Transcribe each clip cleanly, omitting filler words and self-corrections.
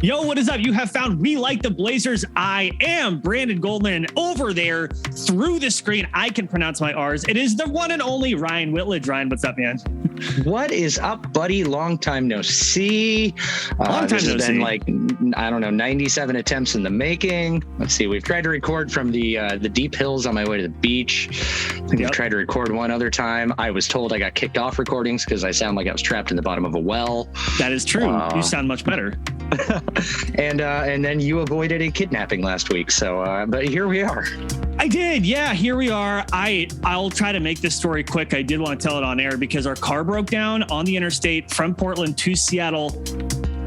Yo, what is up? You have found We Like the Blazers. I am Brandon Goldman, and over there through the screen, I can pronounce my R's. It is the one and only Ryan Whitledge. Ryan, what's up, man? What is up, buddy? Long time no see. Long time no see. Like, I don't know, 97 attempts in the making. Let's see. We've tried to record from the deep hills on my way to the beach. I think we've tried to record one other time. I was told I got kicked off recordings because I sound like I was trapped in the bottom of a well. That is true. You sound much better. And then you avoided a kidnapping last week. So, but here we are. I did. Yeah, here we are. I'll try to make this story quick. I did want to tell it on air because our car broke down on the interstate from Portland to Seattle.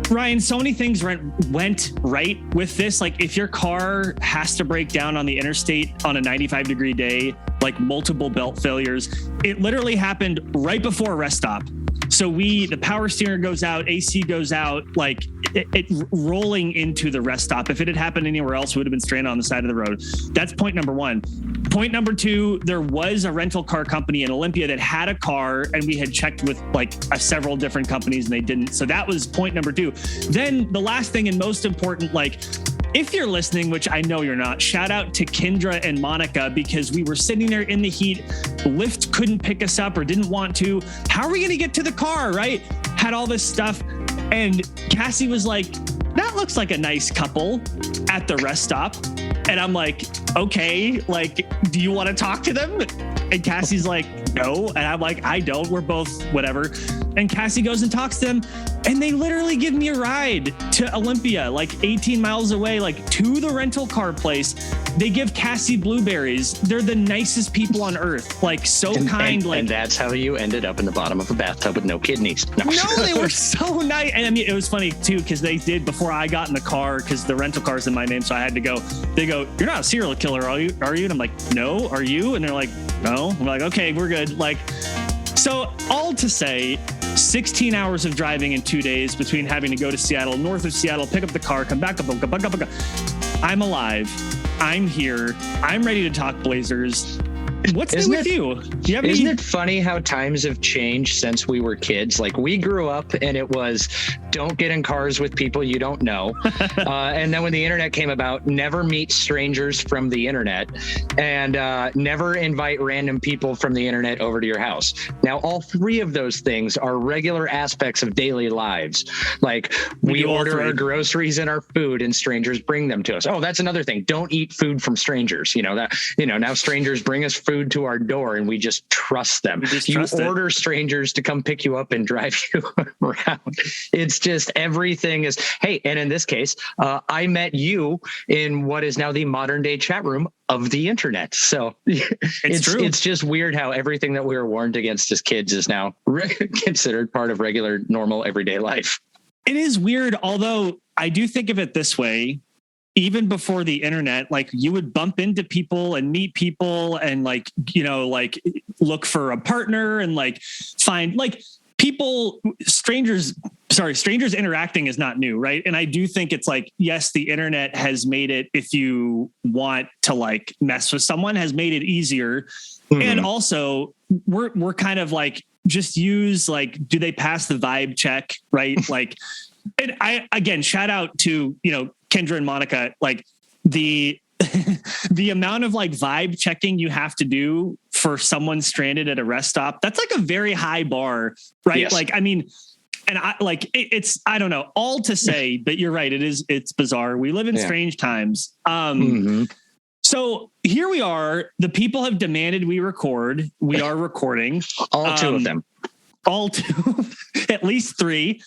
Ryan, so many things went right with this. Like if your car has to break down on the interstate on a 95-degree day, like multiple belt failures, it literally happened right before a rest stop. So the power steering goes out, AC goes out, like it rolling into the rest stop. If it had happened anywhere else, we would have been stranded on the side of the road. That's point number one. Point number two, there was a rental car company in Olympia that had a car, and we had checked with several different companies and they didn't. So that was point number two. Then the last thing and most important, if you're listening, which I know you're not, shout out to Kendra and Monica, because we were sitting there in the heat. Lyft couldn't pick us up or didn't want to. How are we going to get to the car, right? Had all this stuff. And Cassie was like, that looks like a nice couple at the rest stop. And I'm like, okay, do you want to talk to them? And Cassie's like, no. And I'm like, I don't. We're both whatever. And Cassie goes and talks to them. And they literally give me a ride to Olympia, 18 miles away, to the rental car place. They give Cassie blueberries. They're the nicest people on earth. Kind. And that's how you ended up in the bottom of a bathtub with no kidneys. No, they were so nice. And I mean, it was funny too, because they did before I got in the car, because the rental car's in my name. So I had to go. They go, "You're not a serial killer, are you? And I'm like, no, are you? And they're like, no. I'm like, okay, we're good. So all to say, 16 hours of driving in 2 days between having to go to Seattle, north of Seattle, pick up the car, come back up. I'm alive. I'm here. I'm ready to talk Blazers. What's new with you? Isn't it funny how times have changed since we were kids? We grew up and it was don't get in cars with people you don't know. And then when the internet came about, never meet strangers from the internet, and never invite random people from the internet over to your house. Now, all three of those things are regular aspects of daily lives. We order our groceries and our food and strangers bring them to us. Oh, that's another thing. Don't eat food from strangers. Now strangers bring us food to our door and we just trust them. Order strangers to come pick you up and drive you around. It's just everything is, hey, and in this case, I met you in what is now the modern day chat room of the internet. So it's just weird how everything that we were warned against as kids is now considered part of regular, normal, everyday life. It is weird, although I do think of it this way. Even before the internet, you would bump into people and meet people and look for a partner and find people, strangers interacting is not new. Right. And I do think it's yes, the internet has made it, if you want to mess with someone, has made it easier. Mm-hmm. And also we're kind of just use, do they pass the vibe check? Right. And I, again, shout out to, Kendra and Monica, the amount of vibe checking you have to do for someone stranded at a rest stop. That's a very high bar, right? Yes. And it's, I don't know, all to say, but you're right. It's bizarre. We live in strange times. So here we are. The people have demanded we record. We are recording. All two of them. All two, at least three.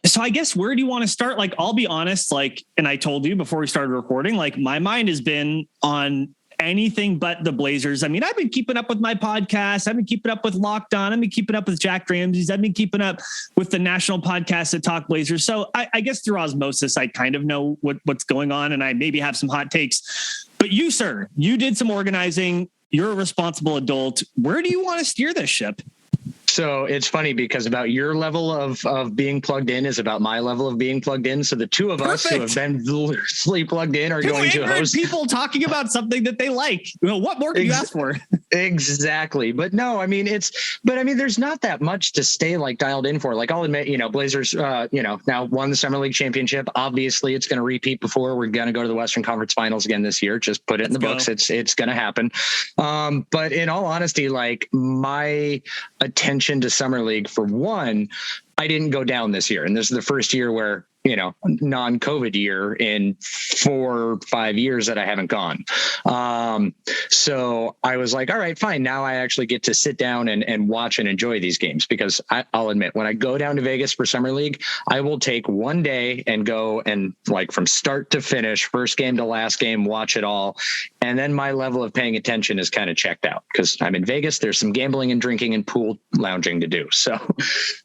So I guess where do you want to start? I'll be honest, and I told you before we started recording, my mind has been on anything but the Blazers. I mean, I've been keeping up with my podcast. I've been keeping up with Locked On. I've been keeping up with Jack Ramsey's. I've been keeping up with the national podcasts that talk Blazers. So I guess through osmosis, I kind of know what's going on, and I maybe have some hot takes. But you, sir, you did some organizing. You're a responsible adult. Where do you want to steer this ship? So it's funny because about your level of being plugged in is about my level of being plugged in. So the two of us who have been loosely plugged in are going to host people talking about something that they like. Well, what more can you ask for? Exactly. But no, I mean, there's not that much to stay like dialed in for. Like, I'll admit, Blazers, now won the Summer League championship. Obviously it's going to repeat before. We're going to go to the Western Conference Finals again this year. Just put it in the books. It's going to happen. But in all honesty, like, my attention to Summer League, for one, I didn't go down this year. And this is the first year where, non-COVID year in 4 or 5 years that I haven't gone. So I was like, all right, fine. Now I actually get to sit down and watch and enjoy these games, because I'll admit, when I go down to Vegas for Summer League, I will take one day and go and, like, from start to finish, first game to last game, watch it all. And then my level of paying attention is kind of checked out, because I'm in Vegas. There's some gambling and drinking and pool lounging to do. So,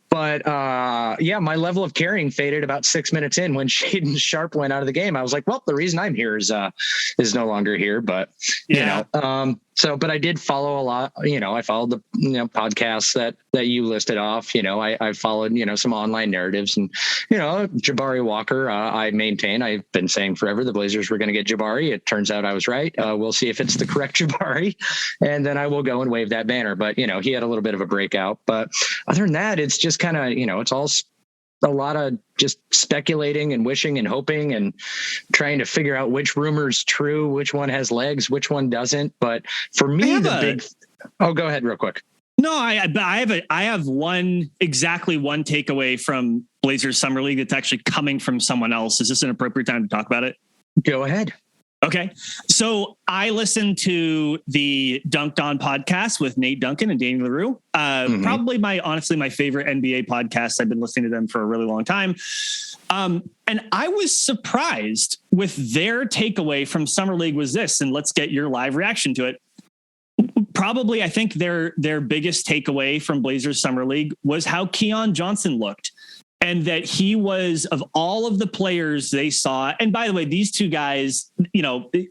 but my level of caring faded about 6 minutes in when Shaedon Sharpe went out of the game. I was like, well, the reason I'm here is no longer here. But but I did follow a lot. I followed the podcasts that you listed off. I followed some online narratives, and Jabari Walker. I maintain, I've been saying forever, the Blazers were going to get Jabari. It turns out I was right. We'll see if it's the correct Jabari, and then I will go and wave that banner. But he had a little bit of a breakout. But other than that, it's just kind of it's all a lot of just speculating and wishing and hoping and trying to figure out which rumor's true, which one has legs, which one doesn't. But for me, go ahead real quick. No, I have one takeaway from Blazers Summer League that's actually coming from someone else. Is this an appropriate time to talk about it? Go ahead. Okay. So I listened to the Dunked On podcast with Nate Duncan and Danny LaRue. Probably my favorite NBA podcast. I've been listening to them for a really long time. And I was surprised with their takeaway from Summer League was this, and let's get your live reaction to it. Probably, I think their biggest takeaway from Blazers Summer League was how Keon Johnson looked. And that he was, of all of the players they saw, and by the way, these two guys,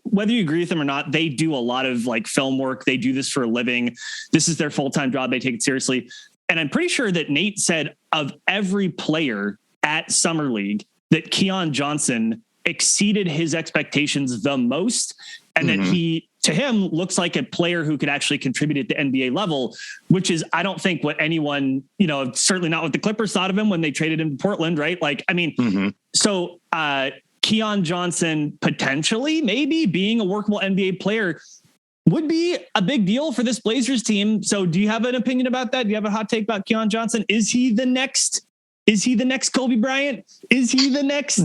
whether you agree with them or not, they do a lot of like film work. They do this for a living. This is their full-time job. They take it seriously. And I'm pretty sure that Nate said of every player at Summer League that Keon Johnson exceeded his expectations the most. And that he, to him, looks like a player who could actually contribute at the NBA level, which is, I don't think, what anyone, certainly not what the Clippers thought of him when they traded him to Portland, right? Like, I mean, so Keon Johnson potentially maybe being a workable NBA player would be a big deal for this Blazers team. So do you have an opinion about that? Do you have a hot take about Keon Johnson? Is he the next Kobe Bryant? Is he the next?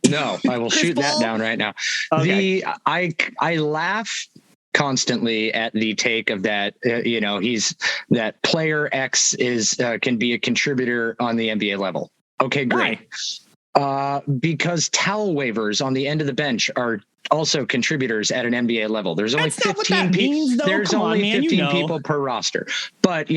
No, I will shoot that down right now. Okay. I laugh constantly at the take of that. He's that player X can be a contributor on the NBA level. Okay, great. Because towel wavers on the end of the bench are also contributors at an NBA level. There's only 15 people. There's only 15 people per roster. But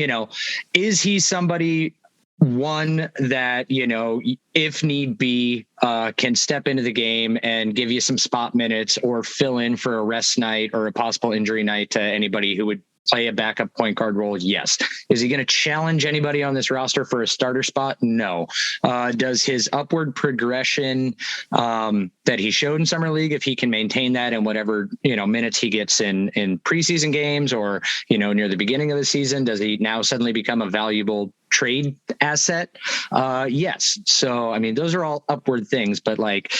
is he somebody? One that, if need be, can step into the game and give you some spot minutes or fill in for a rest night or a possible injury night to anybody who would play a backup point guard role? Yes. Is he going to challenge anybody on this roster for a starter spot? No. Does his upward progression that he showed in Summer League, if he can maintain that in whatever, minutes he gets in preseason games or, near the beginning of the season, does he now suddenly become a valuable trade asset? Yes. So, I mean, those are all upward things, but like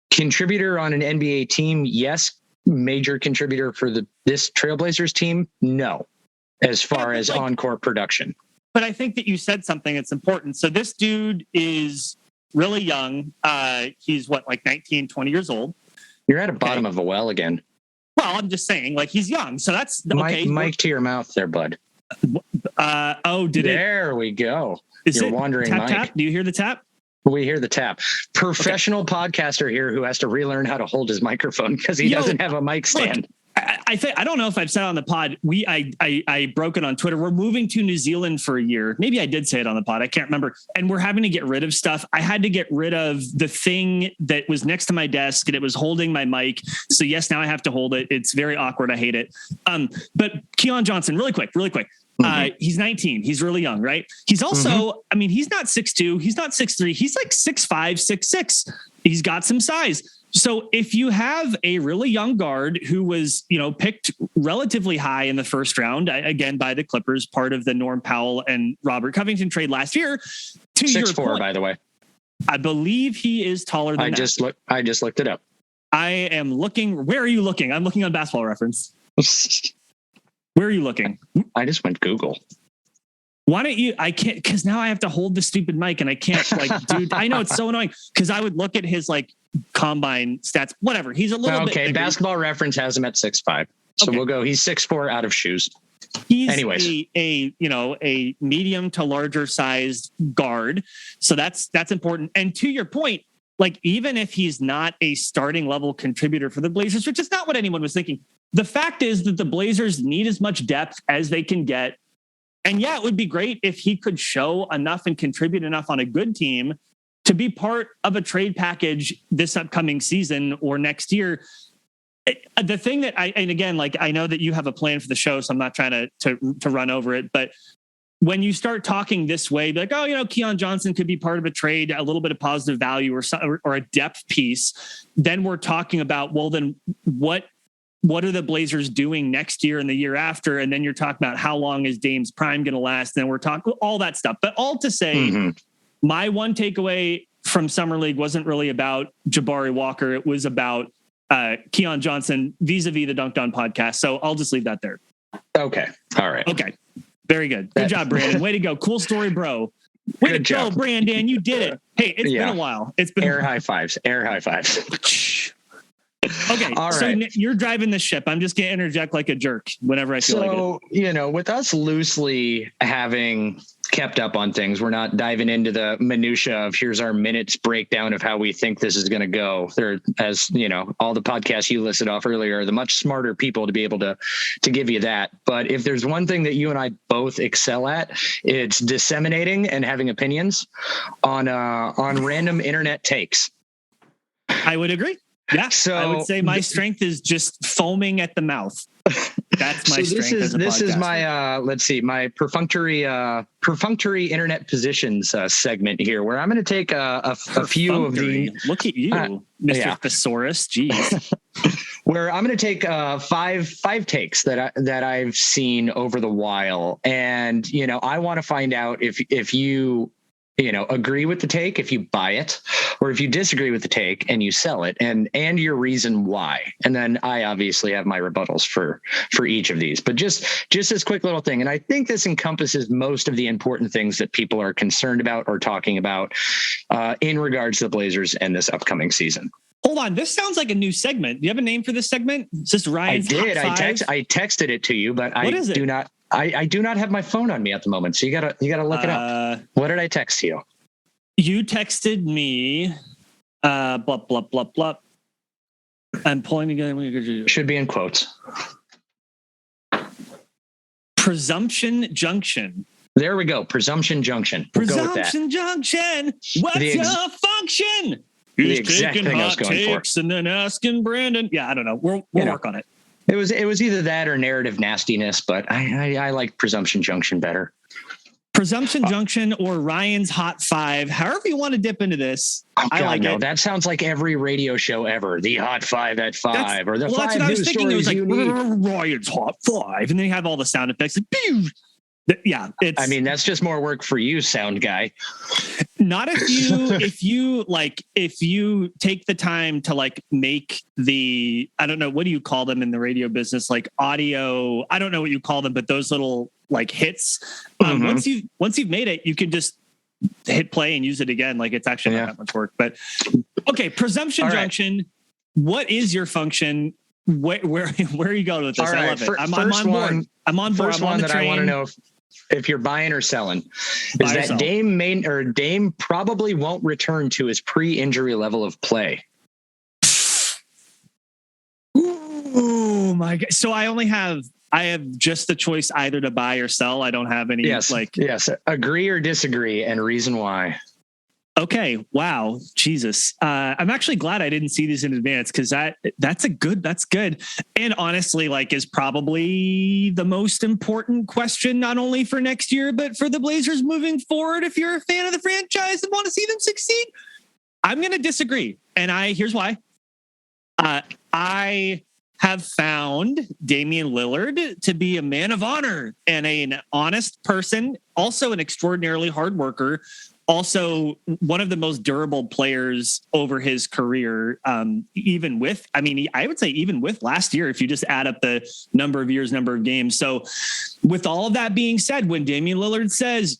contributor on an NBA team, yes. Major contributor for this Trailblazers team, no, as far as on-court production. But I think that you said something that's important. So this dude is really young. He's 19, 20 years old. You're at the bottom of a well again. Well, I'm just saying, he's young. So that's okay. Mic to your mouth there, bud. There we go. You're wandering, tap, Mike. Tap? Do you hear the tap? We hear the tap. Professional podcaster here who has to relearn how to hold his microphone because he doesn't have a mic stand. Look, I don't know if I've said on the pod. I broke it on Twitter. We're moving to New Zealand for a year. Maybe I did say it on the pod. I can't remember. And we're having to get rid of stuff. I had to get rid of the thing that was next to my desk and it was holding my mic. So yes, now I have to hold it. It's very awkward. I hate it. But Keon Johnson, really quick. He's 19. He's really young, right? He's also, he's not 6'2", he's not 6'3", he's like 6'5", 6'6". He's got some size. So if you have a really young guard who was, picked relatively high in the first round, again, by the Clippers, part of the Norm Powell and Robert Covington trade last year, to 6'4", by the way. I believe he is taller than I just looked it up. I am looking. Where are you looking? I'm looking on Basketball Reference. Where are you looking? I just went Google. Why don't you? I can't, because now I have to hold the stupid mic and I can't, dude, I know it's so annoying because I would look at his combine stats, whatever. He's a little bit bigger. Basketball Reference has him at 6'5". So we'll go. He's 6'4" out of shoes. He's anyways a medium to larger sized guard. So that's important. And to your point, even if he's not a starting level contributor for the Blazers, which is not what anyone was thinking, the fact is that the Blazers need as much depth as they can get. And yeah, it would be great if he could show enough and contribute enough on a good team to be part of a trade package this upcoming season or next year. The thing that I know that you have a plan for the show, so I'm not trying to run over it, but when you start talking this way, Keon Johnson could be part of a trade, a little bit of positive value or a depth piece, then we're talking about, well, then what are the Blazers doing next year and the year after? And then you're talking about how long is Dame's prime going to last? And we're talking all that stuff, but all to say, my one takeaway from Summer League wasn't really about Jabari Walker. It was about Keon Johnson vis-a-vis the Dunked On podcast. So I'll just leave that there. Okay. All right. Okay. Very good. Good job, Brandon. Way to go. Cool story, bro. Way to go, Brandon. You did it. Hey, it's been a while. It's been high fives. Air high fives. Okay. All right. So you're driving the ship. I'm just going to interject like a jerk whenever I feel like it. So, with us loosely having kept up on things, we're not diving into the minutia of here's our minutes breakdown of how we think this is going to go. There, as all the podcasts you listed off earlier are the much smarter people to be able to give you that. But if there's one thing that you and I both excel at, it's disseminating and having opinions on random internet takes. I would agree. Yeah, so I would say my strength is just foaming at the mouth. That's my strength. This is my my perfunctory internet positions segment here, where I'm going to take a few of the. Look at you, Mr. Thesaurus. Jeez. Where I'm going to take five takes that I've seen over the while, and I want to find out if you agree with the take, if you buy it, or if you disagree with the take and you sell it, and your reason why. And then I obviously have my rebuttals for each of these, but just this quick little thing. And I think this encompasses most of the important things that people are concerned about or talking about in regards to the Blazers and this upcoming season. Hold on. This sounds like a new segment. Do you have a name for this segment? Is this Ryan's I did. Hot Five? I texted it to you, but what is it? I do not have my phone on me at the moment, so you gotta look it up. What did I text to you? You texted me. Blah blah blah blah. I'm pulling together. Should be in quotes. Presumption Junction. There we go. Presumption Junction. We'll Presumption Junction. What's your function? He's taking hot takes and then asking Brandon. Yeah, I don't know. We'll work on it. It was either that or narrative nastiness, but I like Presumption Junction better. Presumption Junction or Ryan's Hot Five, however you want to dip into this. I like it. That sounds like every radio show ever. The Hot Five at 5, or the 5 that's what I was thinking. It was like Ryan's Hot Five, and then you have all the sound effects. Like, pew! Yeah, that's just more work for you, sound guy. Not if you take the time to make the, I don't know, what do you call them in the radio business? Like audio, I don't know what you call them, but those little hits. Once you've made it, you can just hit play and use it again. It's actually not that much work. But okay, Presumption Junction. What is your function? Where are you going with this? I love it. I'm on board. I'm on board. First one that I want to know if you're buying or selling is that Dame probably won't return to his pre-injury level of play. Oh my God. So I have just the choice either to buy or sell. I don't have any. Yes. Agree or disagree and reason why. Okay. Wow. Jesus. I'm actually glad I didn't see these in advance because that's good. And honestly, is probably the most important question, not only for next year, but for the Blazers moving forward. If you're a fan of the franchise and want to see them succeed, I'm going to disagree. And here's why. I have found Damian Lillard to be a man of honor and an honest person, also an extraordinarily hard worker, also one of the most durable players over his career, even with, I would say even with last year, if you just add up the number of years, number of games. So with all of that being said, when Damian Lillard says,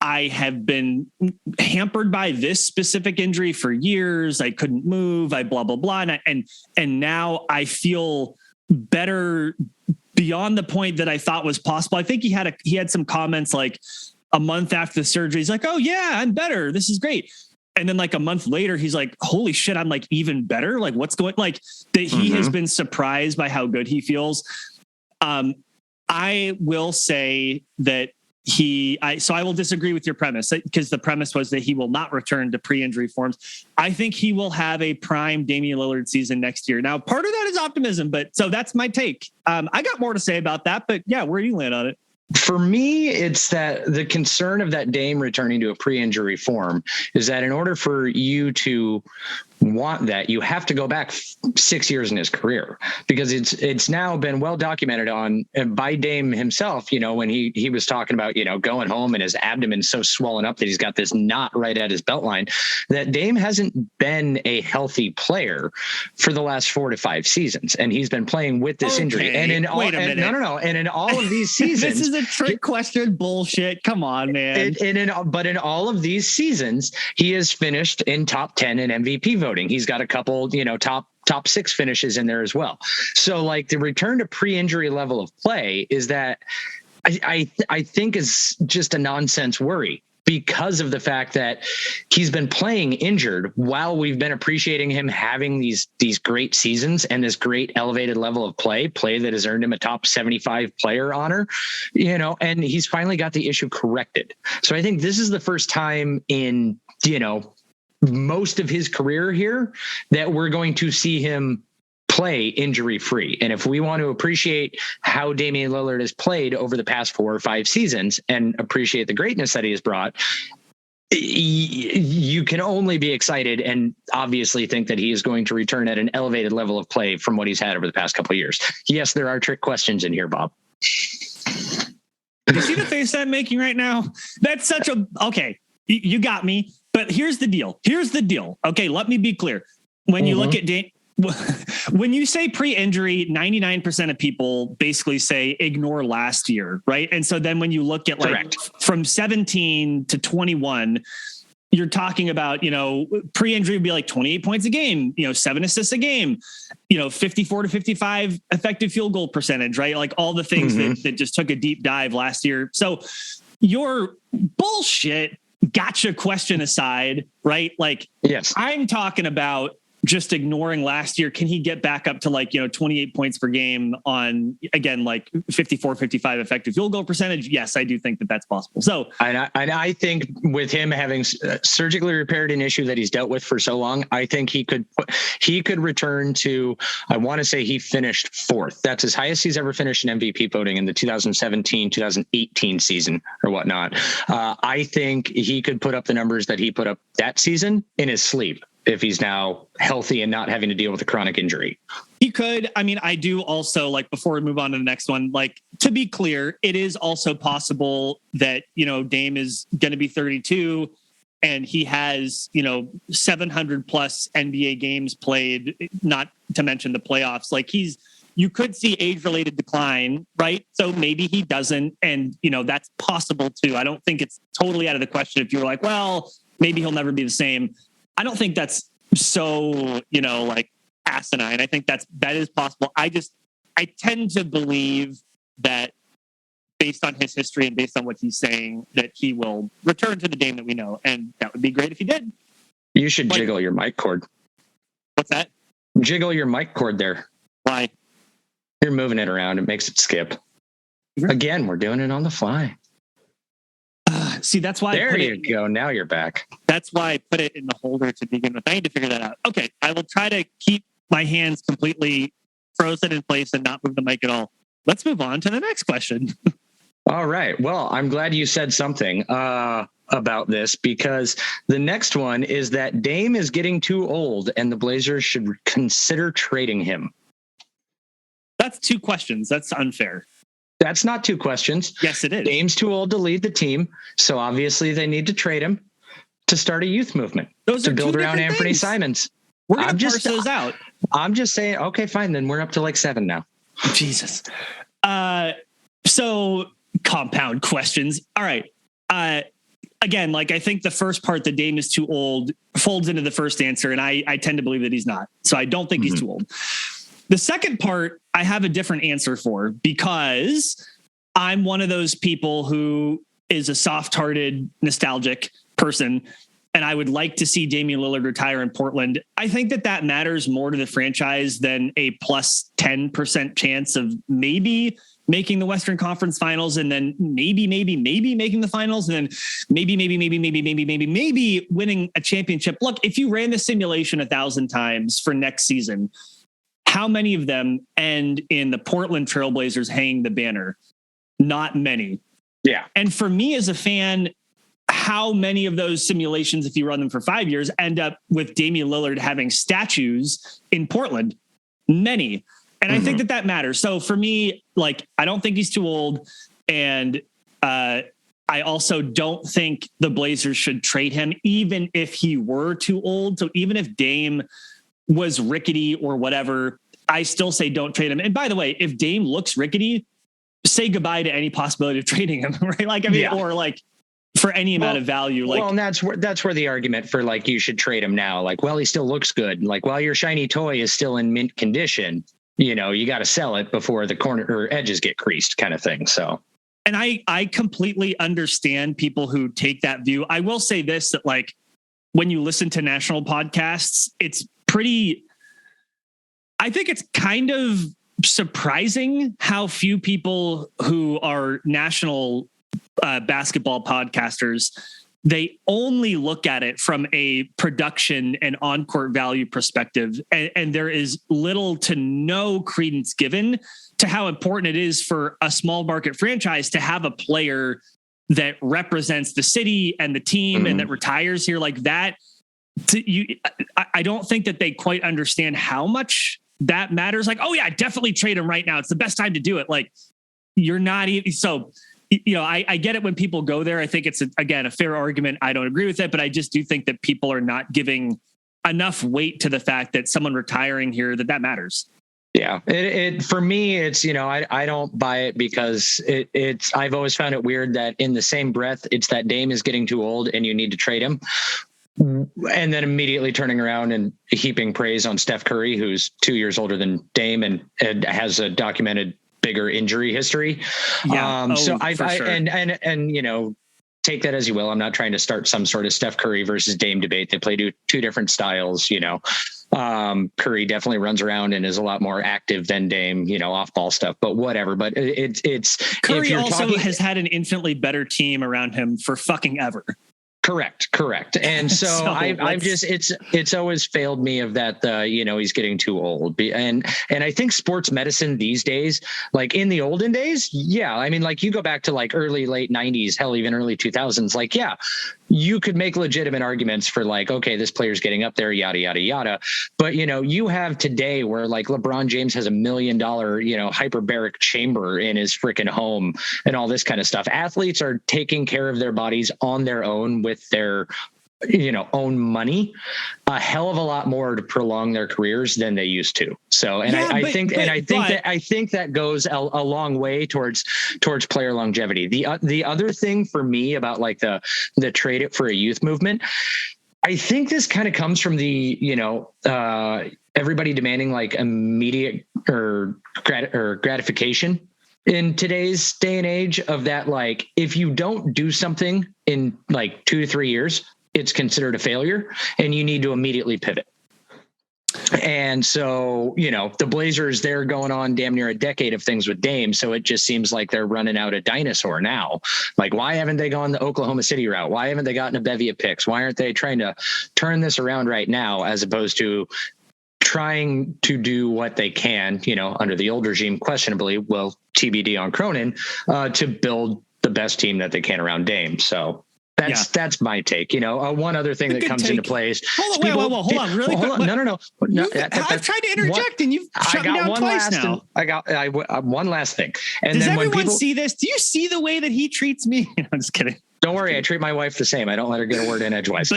I have been hampered by this specific injury for years. I couldn't move. I blah, blah, blah. And now I feel better beyond the point that I thought was possible. I think he had some comments like a month after the surgery. He's like, oh yeah, I'm better. This is great. And then like a month later, he's like, holy shit, I'm like even better. Like what's going, like that he has been surprised by how good he feels. I will say that so I will disagree with your premise, because the premise was that he will not return to pre-injury forms. I think he will have a prime Damian Lillard season next year. Now, part of that is optimism, but so that's my take. I got more to say about that, but yeah, where do you land on it? For me, it's that the concern of that Dame returning to a pre-injury form is that in order for you to want that, you have to go back 6 years in his career, because it's now been well documented by Dame himself, when he was talking about, going home and his abdomen so swollen up that he's got this knot right at his belt line, that Dame hasn't been a healthy player for the last 4 to 5 seasons. And he's been playing with this injury. And in all, And in all of these seasons, this is a trick question bullshit. Come on, man. But in all of these seasons, he has finished in top 10 in MVP voting. He's got a couple, top 6 finishes in there as well. So like the return to pre-injury level of play is that I think is just a nonsense worry, because of the fact that he's been playing injured while we've been appreciating him having these great seasons and this great elevated level of play that has earned him a top 75 player honor, and he's finally got the issue corrected. So I think this is the first time in, most of his career here that we're going to see him play injury free. And if we want to appreciate how Damian Lillard has played over the past 4 or 5 seasons and appreciate the greatness that he has brought, you can only be excited and obviously think that he is going to return at an elevated level of play from what he's had over the past couple of years. Yes, there are trick questions in here, Bob. You see the face I'm making right now? That's such okay. You got me. But here's the deal. Okay, let me be clear. When you look at when you say pre-injury, 99% of people basically say ignore last year, right? And so then when you look at from 17 to 21, you're talking about, pre-injury would be like 28 points a game, 7 assists a game, 54 to 55 effective field goal percentage, right? Like all the things that just took a deep dive last year. So your bullshit gotcha question aside, right? Like, yes, I'm talking about just ignoring last year. Can he get back up to 28 points per game on, again, 54, 55 effective field goal percentage? Yes, I do think that that's possible. So I think with him having surgically repaired an issue that he's dealt with for so long, I think he could return to, I want to say he finished 4th. That's his highest he's ever finished in MVP voting in the 2017, 2018 season or whatnot. I think he could put up the numbers that he put up that season in his sleep, if he's now healthy and not having to deal with a chronic injury. He could. I do also, before we move on to the next one, to be clear, it is also possible that, Dame is going to be 32 and he has, 700 plus NBA games played, not to mention the playoffs. You could see age-related decline, right? So maybe he doesn't. And, that's possible too. I don't think it's totally out of the question if you're like, well, maybe he'll never be the same. I don't think that's so, asinine. I think that is possible. I tend to believe that based on his history and based on what he's saying, that he will return to the Dame that we know. And that would be great if he did. You should jiggle your mic cord. What's that? Jiggle your mic cord there. Why? You're moving it around. It makes it skip. Again, we're doing it on the fly. See, that's why. There you go. Now you're back. That's why I put it in the holder to begin with. I need to figure that out. Okay. I will try to keep my hands completely frozen in place and not move the mic at all. Let's move on to the next question. All right. Well, I'm glad you said something. about this, because the next one is that Dame is getting too old and the Blazers should consider trading him. That's 2 questions. That's unfair. That's not 2 questions. Yes, it is. Dame's too old to lead the team, so obviously they need to trade him to start a youth movement. Those to are build two around different Anthony things. Simons. We're going to parse those out. I'm just saying, okay, fine. Then we're up to like 7 now. Jesus. So compound questions. All right. Again, like I think the first part, that Dame is too old, folds into the first answer. And I tend to believe that he's not. So I don't think he's too old. The second part, I have a different answer for, because I'm one of those people who is a soft-hearted, nostalgic person, and I would like to see Damian Lillard retire in Portland. I think that matters more to the franchise than a plus 10% chance of maybe making the Western Conference Finals, and then maybe making the finals, and then maybe winning a championship. Look, if you ran the simulation 1,000 times for next season, how many of them end in the Portland Trailblazers hanging the banner? Not many. Yeah. And for me as a fan, how many of those simulations, if you run them for 5 years, end up with Damian Lillard having statues in Portland? Many. And I think that matters. So for me, like, I don't think he's too old. And I also don't think the Blazers should trade him, even if he were too old. So even if Dame was rickety or whatever, I still say don't trade him. And by the way, if Dame looks rickety, say goodbye to any possibility of trading him, right? Like, I mean, or like for any amount of value. Like, well, and that's where the argument for like, you should trade him now. Like, well, he still looks good. Like, while your shiny toy is still in mint condition, you know, you got to sell it before the corner or edges get creased, kind of thing. So, and I completely understand people who take that view. I will say this, that like, when you listen to national podcasts, it's pretty, I think it's kind of surprising how few people who are national basketball podcasters, they only look at it from a production and on-court value perspective. And there is little to no credence given to how important it is for a small market franchise to have a player that represents the city and the team and that retires here like that. I don't think that they quite understand how much that matters. Like, oh yeah, definitely trade him right now. It's the best time to do it. Like, you're not even, so, you know, I get it when people go there. I think it's again, a fair argument. I don't agree with it, but I just do think that people are not giving enough weight to the fact that someone retiring here, that matters. Yeah, it for me, it's, you know, I don't buy it, because it's, I've always found it weird that in the same breath, it's that Dame is getting too old and you need to trade him, and then immediately turning around and heaping praise on Steph Curry, who's 2 years older than Dame and has a documented bigger injury history. Yeah. So sure. and you know, take that as you will. I'm not trying to start some sort of Steph Curry versus Dame debate. They play two different styles, you know. Curry definitely runs around and is a lot more active than Dame, you know, off ball stuff, but whatever. But it's Curry also has had an infinitely better team around him for fucking ever. Correct. And so, I've just, it's always failed me of that, you know, he's getting too old. And I think sports medicine these days, like in the olden days, yeah. I mean, like, you go back to like late 90s, hell, even early 2000s, like, yeah, you could make legitimate arguments for like, okay, this player's getting up there, yada, yada, yada. But, you know, you have today where like LeBron James has $1 million, you know, hyperbaric chamber in his freaking home and all this kind of stuff. Athletes are taking care of their bodies on their own with their, you know, own money a hell of a lot more to prolong their careers than they used to. So, and yeah, I think that goes a long way towards player longevity. The other thing for me about like the trade it for a youth movement, I think this kind of comes from the, you know, everybody demanding like immediate or gratification in today's day and age of that. Like, if you don't do something in like 2 to 3 years, it's considered a failure and you need to immediately pivot. And so, you know, the Blazers, they're going on damn near a decade of things with Dame. So it just seems like they're running out of dinosaur now. Like, why haven't they gone the Oklahoma City route? Why haven't they gotten a bevy of picks? Why aren't they trying to turn this around right now, as opposed to trying to do what they can, you know, under the old regime, questionably, well, TBD on Cronin, to build the best team that they can around Dame. So, That's my take. One other thing that comes into play is hold on, really quick. No. I've tried to interject and you've shut me down twice now. I got one last thing. And does then everyone see this? Do you see the way that he treats me? I'm just kidding. Don't worry, I treat my wife the same. I don't let her get a word in edgewise.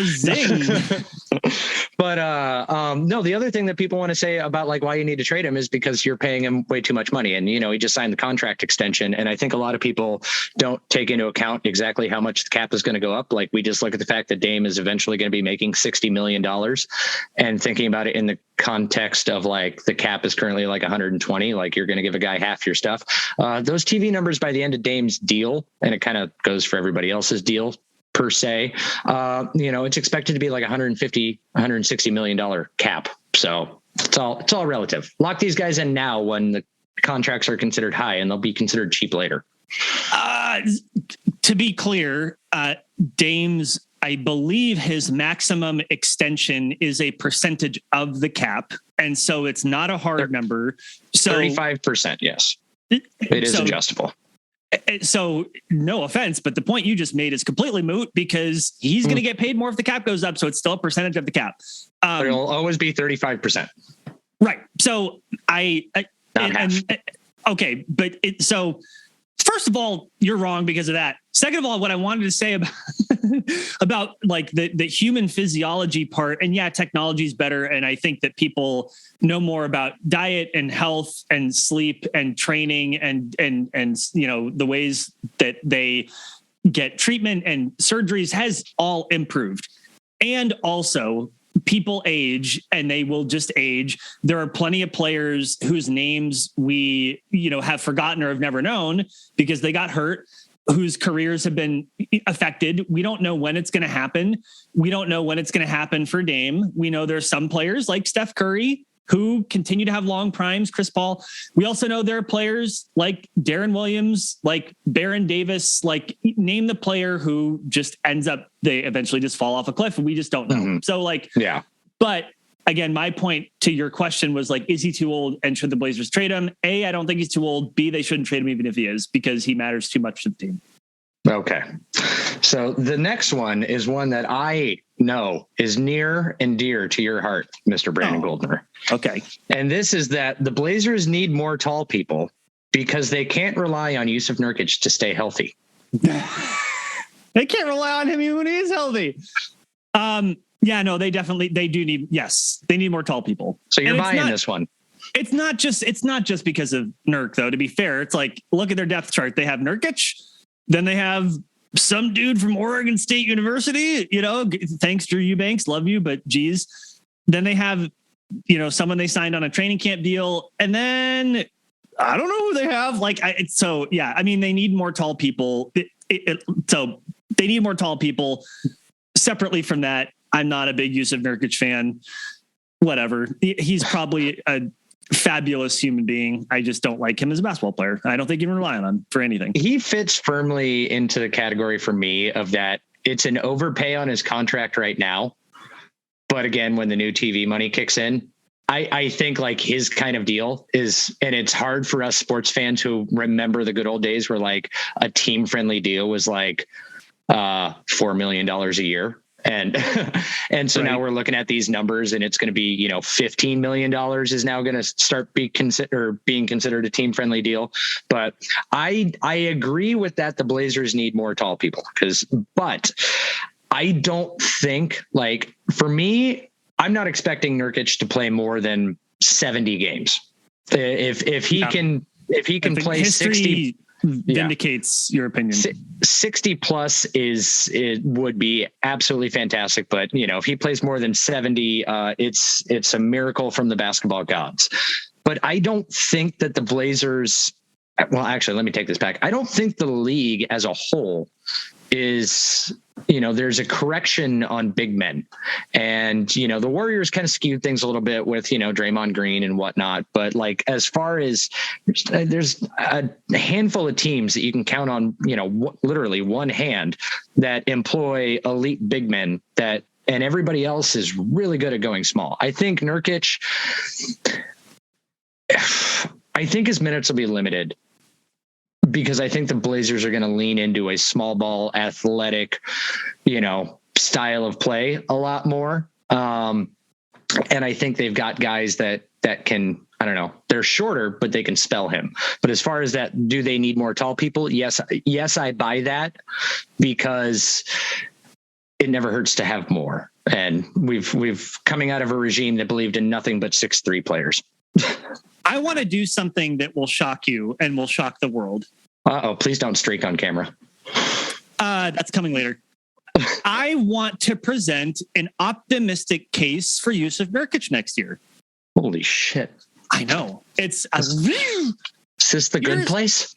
But no, the other thing that people want to say about like why you need to trade him is because you're paying him way too much money. And, he just signed the contract extension. And I think a lot of people don't take into account exactly how much the cap is going to go up. Like we just look at the fact that Dame is eventually going to be making $60 million and thinking about it in the context of like the cap is currently like 120, like you're going to give a guy half your stuff. Those TV numbers by the end of Dame's deal, and it kind of goes for everybody else's deal per se, it's expected to be like $160 million cap. So it's all relative. Lock these guys in now when the contracts are considered high, and they'll be considered cheap later. To be clear, Dame's, I believe his maximum extension is a percentage of the cap. And so it's not a hard number. So 35%. Yes, it is adjustable. So no offense, but the point you just made is completely moot because he's going to get paid more if the cap goes up. So it's still a percentage of the cap. But it'll always be 35%. Right. So okay. But so first of all, you're wrong because of that. Second of all, what I wanted to say about like the human physiology part, and yeah, technology is better. And I think that people know more about diet and health and sleep and training and the ways that they get treatment and surgeries has all improved. And also people age and they will just age. There are plenty of players whose names we, have forgotten or have never known because they got hurt, whose careers have been affected. We don't know when it's going to happen. We don't know when it's going to happen for Dame. We know there's some players like Steph Curry who continue to have long primes, Chris Paul. We also know there are players like Darren Williams, like Baron Davis, like name the player who just ends up, they eventually just fall off a cliff and we just don't know. Mm-hmm. So yeah. But again, my point to your question was like, is he too old and should the Blazers trade him? A, I don't think he's too old. B, they shouldn't trade him even if he is because he matters too much to the team. Okay. So the next one is one that I know is near and dear to your heart, Mr. Brandon Goldner. Okay. And this is that the Blazers need more tall people because they can't rely on Yusuf Nurkic to stay healthy. They can't rely on him even when he is healthy. Yeah, no, they do need, yes, they need more tall people. So you're buying this one. It's not just because of Nurk though, to be fair. It's like, look at their depth chart. They have Nurkic, then they have some dude from Oregon State University, thanks Drew Eubanks, love you, but geez. Then they have, someone they signed on a training camp deal. And then I don't know who they have. They need more tall people. So they need more tall people. Separately from that, I'm not a big Yusuf Nurkic fan. Whatever. He's probably a fabulous human being. I just don't like him as a basketball player. I don't think you can rely on him for anything. He fits firmly into the category for me of that. It's an overpay on his contract right now. But again, when the new TV money kicks in, I think like his kind of deal is, and it's hard for us sports fans who remember the good old days where like a team friendly deal was like $4 million a year. And so now we're looking at these numbers and it's going to be, $15 million is now going to start being considered a team friendly deal. But I agree with that. The Blazers need more tall people but I don't think like for me, I'm not expecting Nurkic to play more than 70 games. If he can play 60, vindicates your opinion. 60 plus would be absolutely fantastic. But if he plays more than 70, it's a miracle from the basketball gods. But I don't think that the Blazers, well, actually, let me take this back. I don't think the league as a whole is, there's a correction on big men, and, the Warriors kind of skewed things a little bit with, Draymond Green and whatnot. But like, as far as there's a handful of teams that you can count on, literally one hand that employ elite big men and everybody else is really good at going small. I think Nurkic, his minutes will be limited because I think the Blazers are going to lean into a small ball, athletic, style of play a lot more. And I think they've got guys that can, I don't know, they're shorter, but they can spell him. But as far as that, do they need more tall people? Yes, I buy that, because it never hurts to have more. And we've coming out of a regime that believed in nothing but 6'3" players. I want to do something that will shock you and will shock the world. Uh-oh, please don't streak on camera. That's coming later. I want to present an optimistic case for Jusuf Nurkic next year. Holy shit. I know. It's Is this the good place?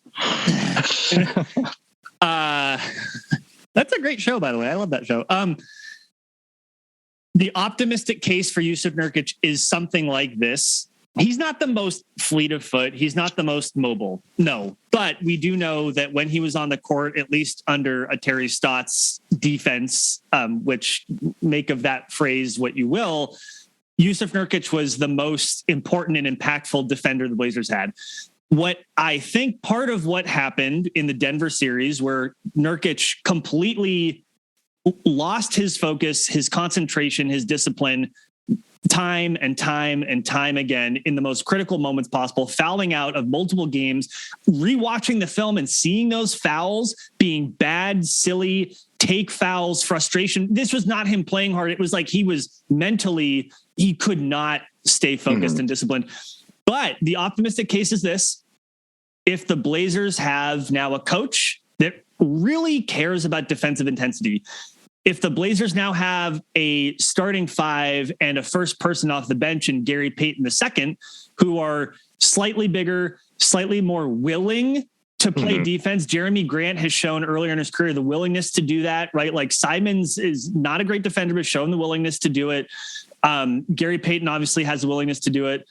That's a great show, by the way. I love that show. The optimistic case for Jusuf Nurkic is something like this. He's not the most fleet of foot. He's not the most mobile. No. But we do know that when he was on the court, at least under a Terry Stotts defense, which make of that phrase what you will, Jusuf Nurkic was the most important and impactful defender the Blazers had. What I think part of what happened in the Denver series, where Nurkic completely lost his focus, his concentration, his discipline, time and time and time again in the most critical moments possible, fouling out of multiple games, rewatching the film and seeing those fouls being bad, silly, take fouls, frustration. This was not him playing hard. It was like he was mentally, he could not stay focused and disciplined. But the optimistic case is this: if the Blazers have now a coach that really cares about defensive intensity, if the Blazers now have a starting five and a first person off the bench in Gary Payton II, who are slightly bigger, slightly more willing to play defense. Jeremy Grant has shown earlier in his career the willingness to do that, right? Like Simons is not a great defender, but shown the willingness to do it. Gary Payton obviously has the willingness to do it.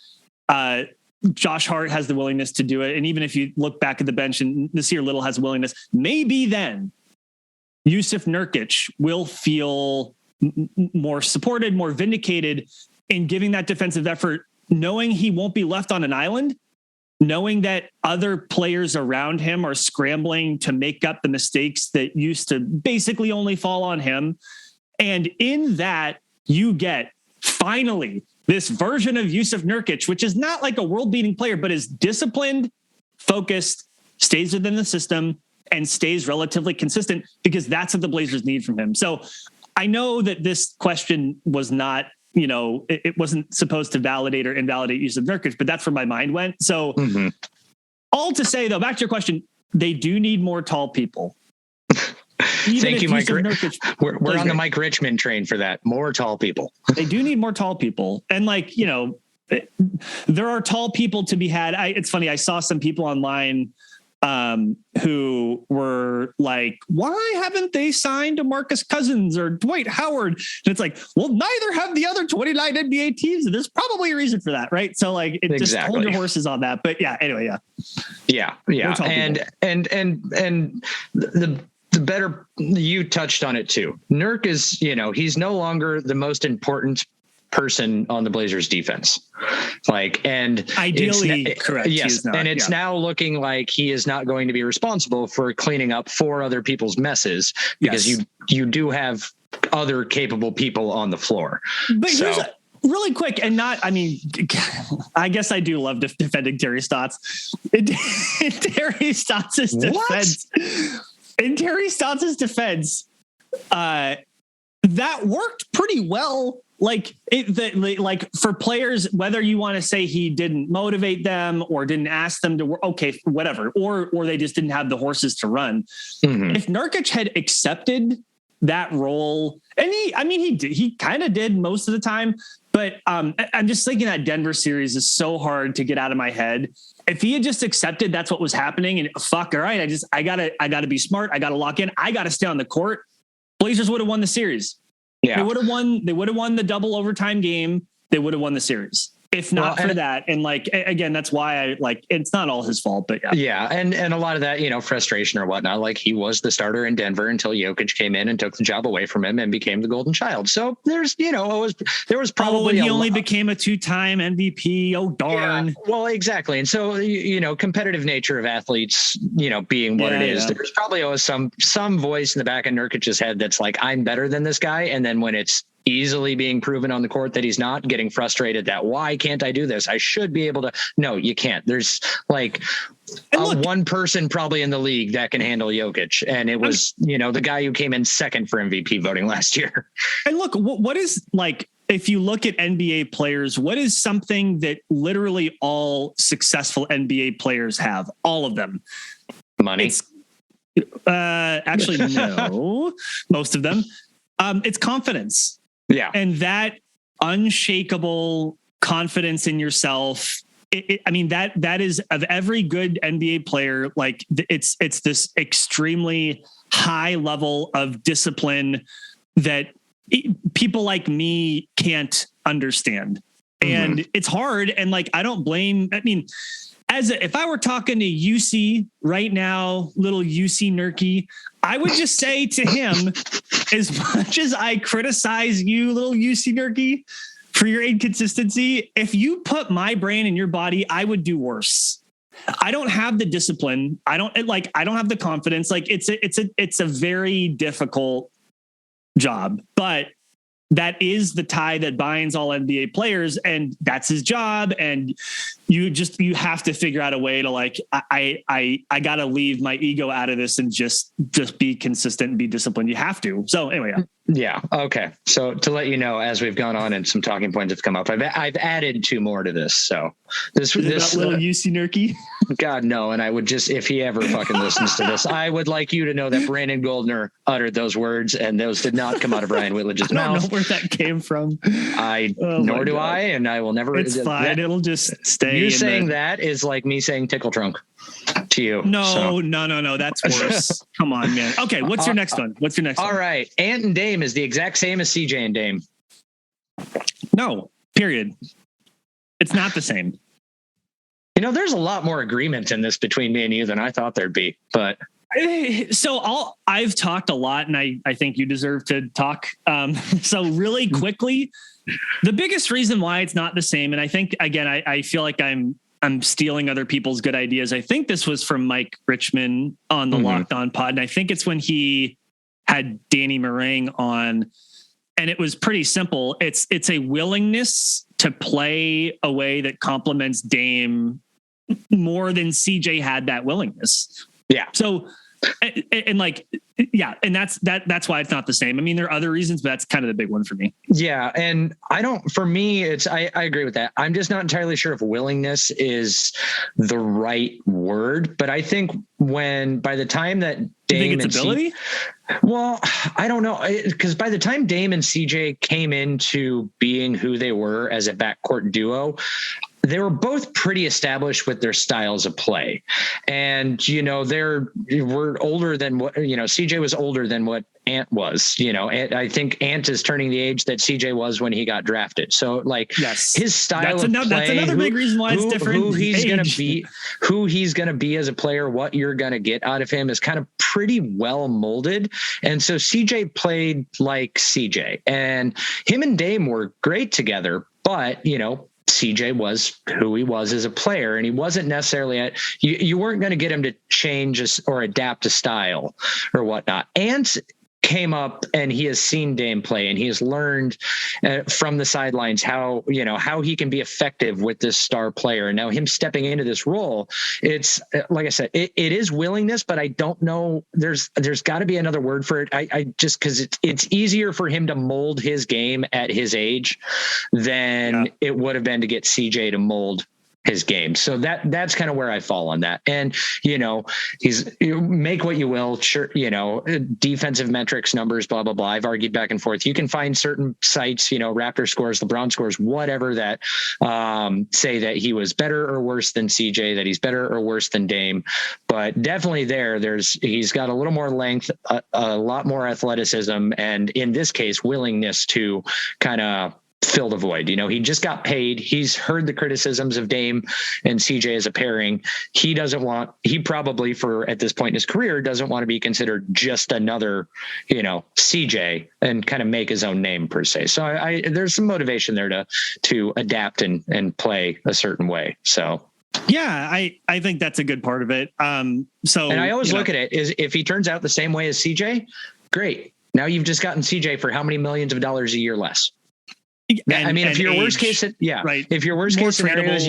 Josh Hart has the willingness to do it. And even if you look back at the bench and Nasir Little has a willingness, maybe then Jusuf Nurkic will feel more supported, more vindicated in giving that defensive effort, knowing he won't be left on an island, knowing that other players around him are scrambling to make up the mistakes that used to basically only fall on him. And in that, you get finally this version of Jusuf Nurkic, which is not like a world-beating player, but is disciplined, focused, stays within the system, and stays relatively consistent, because that's what the Blazers need from him. So I know that this question was not, it wasn't supposed to validate or invalidate Jusuf Nurkic, but that's where my mind went. So all to say, though, back to your question, they do need more tall people. Thank you, Mike. We're on the Mike Richmond train for that. More tall people. They do need more tall people. And there are tall people to be had. It's funny. I saw some people online who were like, why haven't they signed DeMarcus Cousins or Dwight Howard? And it's like, well, neither have the other 29 NBA teams. And there's probably a reason for that. Right. So just hold your horses on that. But yeah, anyway, yeah. And the better, you touched on it too. Nurk is, he's no longer the most important person on the Blazers defense. And ideally correct. Yes. And it's now looking like he is not going to be responsible for cleaning up 4 other people's messes, because you do have other capable people on the floor. But here's really quick, and I guess I do love defending Terry Stotts. Terry Stotts' defense. In Terry Stotts' defense, that worked pretty well. For players, whether you want to say he didn't motivate them or didn't ask them to work, okay, whatever, or they just didn't have the horses to run. If Nurkic had accepted that role, and he kind of did most of the time, but I'm just thinking that Denver series is so hard to get out of my head. If he had just accepted that's what was happening and all right, I gotta be smart. I gotta lock in. I gotta stay on the court. Blazers would have won the series. Yeah. They would have won the double overtime game. They would have won the series. if not for that. And like, again, that's why I like, it's not all his fault, but yeah. Yeah. And a lot of that, frustration or whatnot, like he was the starter in Denver until Jokic came in and took the job away from him and became the golden child. So there's, there was probably he only became a 2-time MVP. Oh, darn. Yeah, well, exactly. And so, competitive nature of athletes, being what it is, there's probably always some voice in the back of Nurkic's head that's like, I'm better than this guy. And then when it's easily being proven on the court that he's not, getting frustrated that why can't I do this? I should be able to. No, you can't. There's like one person probably in the league that can handle Jokic. And it was, the guy who came in second for MVP voting last year. And look, what is like, if you look at NBA players, what is something that literally all successful NBA players have? All of them. Money. Actually, no, most of them. It's confidence. Yeah. And that unshakable confidence in yourself. That is of every good NBA player. Like it's this extremely high level of discipline that people like me can't understand. And it's hard. And like, I don't blame, if I were talking to UC right now, little UC Nurky, I would just say to him, as much as I criticize you, little UC Nurky, for your inconsistency, if you put my brain in your body, I would do worse. I don't have the discipline. I don't have the confidence. Like it's a very difficult job, but that is the tie that binds all NBA players, and that's his job. And you have to figure out a way to like, I got to leave my ego out of this and just be consistent and be disciplined. You have to. So anyway. Yeah. Okay. So to let you know, as we've gone on and some talking points have come up, I've added 2 more to this. So this little UC Nurky. God, no. And I would just, if he ever fucking listens to this, I would like you to know that Brandon Goldner uttered those words, and those did not come out of Ryan Whitledge's mouth. I don't know where that came from. Nor do I, and I will never. It's fine. It'll just stay. You saying that is like me saying tickle trunk to you. No. That's worse. Come on, man. Okay. What's your next one? All right. Ant and Dame is the exact same as CJ and Dame. No, period. It's not the same. There's a lot more agreement in this between me and you than I thought there'd be, but. So I've talked a lot, and I think you deserve to talk. So really quickly, the biggest reason why it's not the same, and I think, again, I feel like I'm stealing other people's good ideas. I think this was from Mike Richmond on the Locked On pod. And I think it's when he had Danny Meringue on, and it was pretty simple. It's a willingness to play a way that complements Dame more than CJ had that willingness. Yeah. So, and that's why it's not the same. There are other reasons, but that's kind of the big one for me. Yeah. And I agree with that. I'm just not entirely sure if willingness is the right word, but I think by the time that Dame and ability? Well, I don't know, because by the time Dame and CJ came into being who they were as a backcourt duo, they were both pretty established with their styles of play. And, we're older than what, CJ was older than what Ant was, I think Ant is turning the age that CJ was when he got drafted. So his style of play, that's another big reason why it's different. Who he's going to be as a player, what you're going to get out of him is kind of pretty well molded. And so CJ played like CJ, and him and Dame were great together, but CJ was who he was as a player, and he wasn't necessarily you weren't going to get him to change or adapt a style or whatnot. Ant came up and he has seen Dame play, and he has learned from the sidelines how he can be effective with this star player. And now him stepping into this role, it's like I said, it is willingness, but I don't know. There's got to be another word for it. I just, because it's easier for him to mold his game at his age than it would have been to get CJ to mold his game. So that's kind of where I fall on that. And, you make what you will, sure, defensive metrics, numbers, blah, blah, blah. I've argued back and forth. You can find certain sites, Raptor scores, LeBron scores, whatever, that say that he was better or worse than CJ, that he's better or worse than Dame. But definitely he's got a little more length, a lot more athleticism, and in this case, willingness to kind of fill the void. He just got paid. He's heard the criticisms of Dame and CJ as a pairing. He probably at this point in his career doesn't want to be considered just another, CJ and kind of make his own name per se. So there's some motivation there to adapt and play a certain way. So yeah, I think that's a good part of it. And I always look at it is if he turns out the same way as CJ, great. Now you've just gotten CJ for how many millions of dollars a year less? If your worst case, right. If your worst case scenario is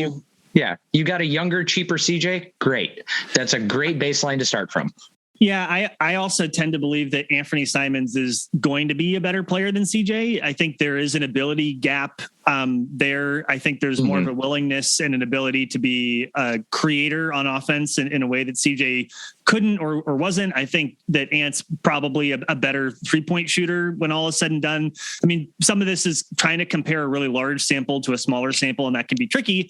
you got a younger, cheaper CJ, great. That's a great baseline to start from. Yeah, I also tend to believe that Anthony Simons is going to be a better player than CJ. I think there is an ability gap there. I think there's more of a willingness and an ability to be a creator on offense in a way that CJ couldn't or wasn't. I think that Ant's probably a better 3-point shooter when all is said and done. I mean, some of this is trying to compare a really large sample to a smaller sample, and that can be tricky.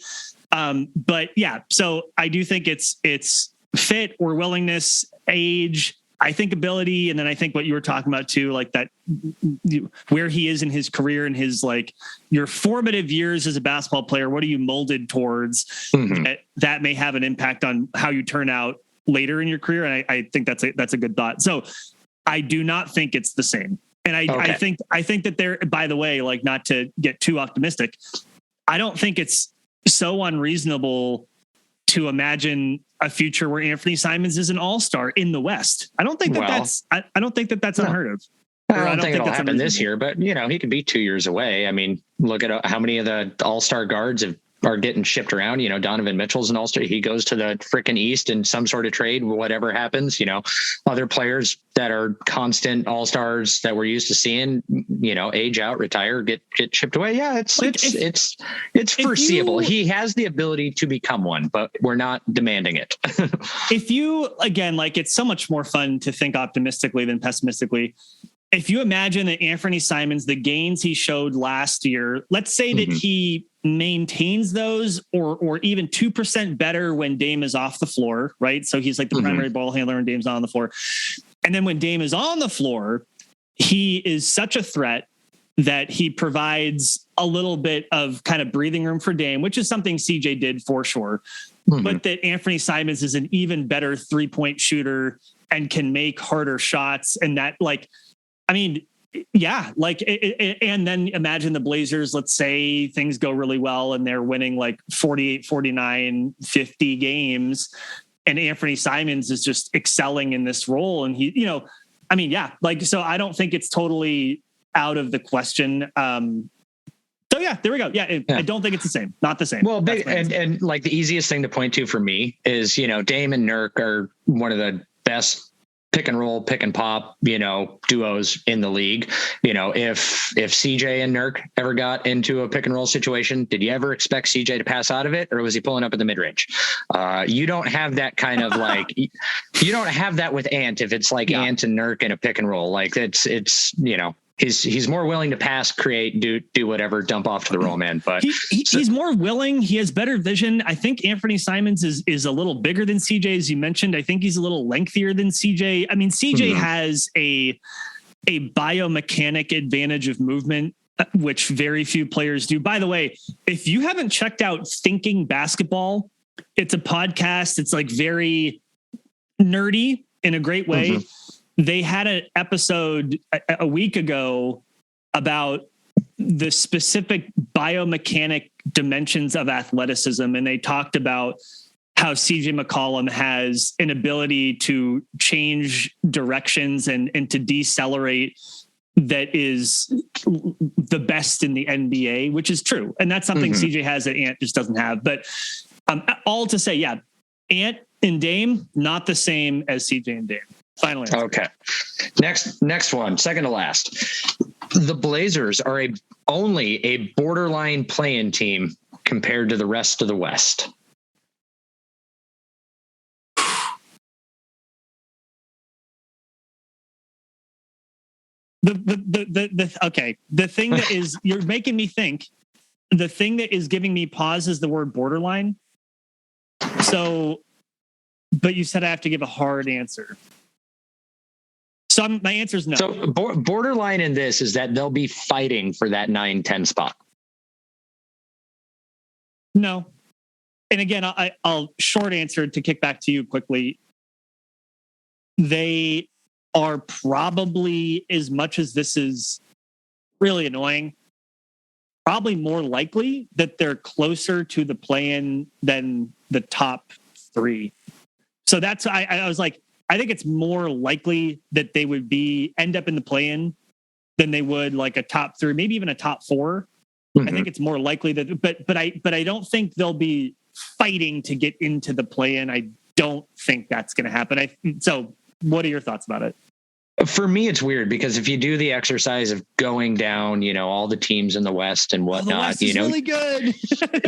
But yeah, so I do think it's fit or willingness, age, I think ability. And then I think what you were talking about too, like that where he is in his career and his, like your formative years as a basketball player, what are you molded towards? That may have an impact on how you turn out later in your career. And I think that's a good thought. So I do not think it's the same. And I think that there, by the way, like not to get too optimistic, I don't think it's so unreasonable to imagine a future where Anthony Simons is an all-star in the West. I don't think that's unheard of. I don't think it'll happen this year, but he could be 2 years away. I mean, look at how many of the all-star guards are getting shipped around. Donovan Mitchell's an all-star. He goes to the frickin' East in some sort of trade, whatever happens. Other players that are constant all-stars that we're used to seeing, age out, retire, get shipped away. Yeah, it's foreseeable. He has the ability to become one, but we're not demanding it. If you, again, like it's so much more fun to think optimistically than pessimistically. If you imagine that Anthony Simons, the gains he showed last year, let's say that he maintains those or even 2% better when Dame is off the floor, right? So he's like the primary ball handler and Dame's not on the floor. And then when Dame is on the floor, he is such a threat that he provides a little bit of kind of breathing room for Dame, which is something CJ did for sure. But that Anthony Simons is an even better 3-point shooter and can make harder shots. And that, like, I mean, yeah, like, and then imagine the Blazers, let's say things go really well and they're winning like 48, 49, 50 games. And Anthony Simons is just excelling in this role. And he, so I don't think it's totally out of the question. So yeah, there we go. Yeah, I don't think it's the same. Not the same. Well, and like the easiest thing to point to for me is, Dame and Nurk are one of the best pick and roll, pick and pop, duos in the league. If CJ and Nurk ever got into a pick and roll situation, did you ever expect CJ to pass out of it, or was he pulling up at the mid range? You don't have that kind of like, you don't have that with Ant. If it's like Ant and Nurk in a pick and roll, like it's he's more willing to pass, create, do whatever, dump off to the roll man. But he's more willing. He has better vision. I think Anthony Simons is a little bigger than CJ, as you mentioned. I think he's a little lengthier than CJ. I mean, CJ has a biomechanic advantage of movement, which very few players do. By the way, if you haven't checked out Thinking Basketball, it's a podcast. It's like very nerdy in a great way. They had an episode a week ago about the specific biomechanic dimensions of athleticism. And they talked about how CJ McCollum has an ability to change directions and to decelerate that is the best in the NBA, which is true. And that's something CJ has that Ant just doesn't have. But all to say, yeah, Ant and Dame, not the same as CJ and Dame. Finally. Okay. Next one, second to last. The Blazers are only a borderline play-in team compared to the rest of the West. The thing that is, you're making me think, the thing that is giving me pause is the word borderline. So, but you said I have to give a hard answer. So my answer is no. So borderline in this is that they'll be fighting for that 9-10 spot. No. And again, I'll short answer to kick back to you quickly. They are probably, as much as this is really annoying, probably more likely that they're closer to the play-in than the top 3. So that's, I was like, I think it's more likely that they would end up in the play-in than they would like a top 3, maybe even a top 4. I think it's more likely that, but I don't think they'll be fighting to get into the play-in. I don't think that's going to happen. So what are your thoughts about it? For me, it's weird because if you do the exercise of going down, all the teams in the West and whatnot, the West is really good.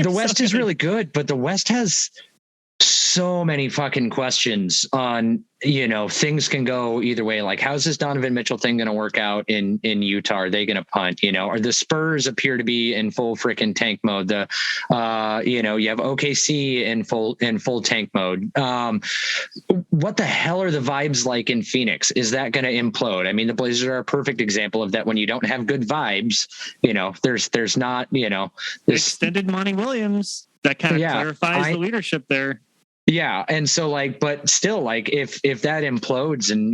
The West is really good, but the West has so many fucking questions on, things can go either way. Like, how's this Donovan Mitchell thing going to work out in Utah? Are they going to punt? Or the Spurs appear to be in full freaking tank mode. You have OKC in full tank mode. What the hell are the vibes like in Phoenix? Is that going to implode? I mean, the Blazers are a perfect example of that. When you don't have good vibes, there's not, extended Monty Williams. That kind of clarifies the leadership there. Yeah. And so but still, if that implodes and,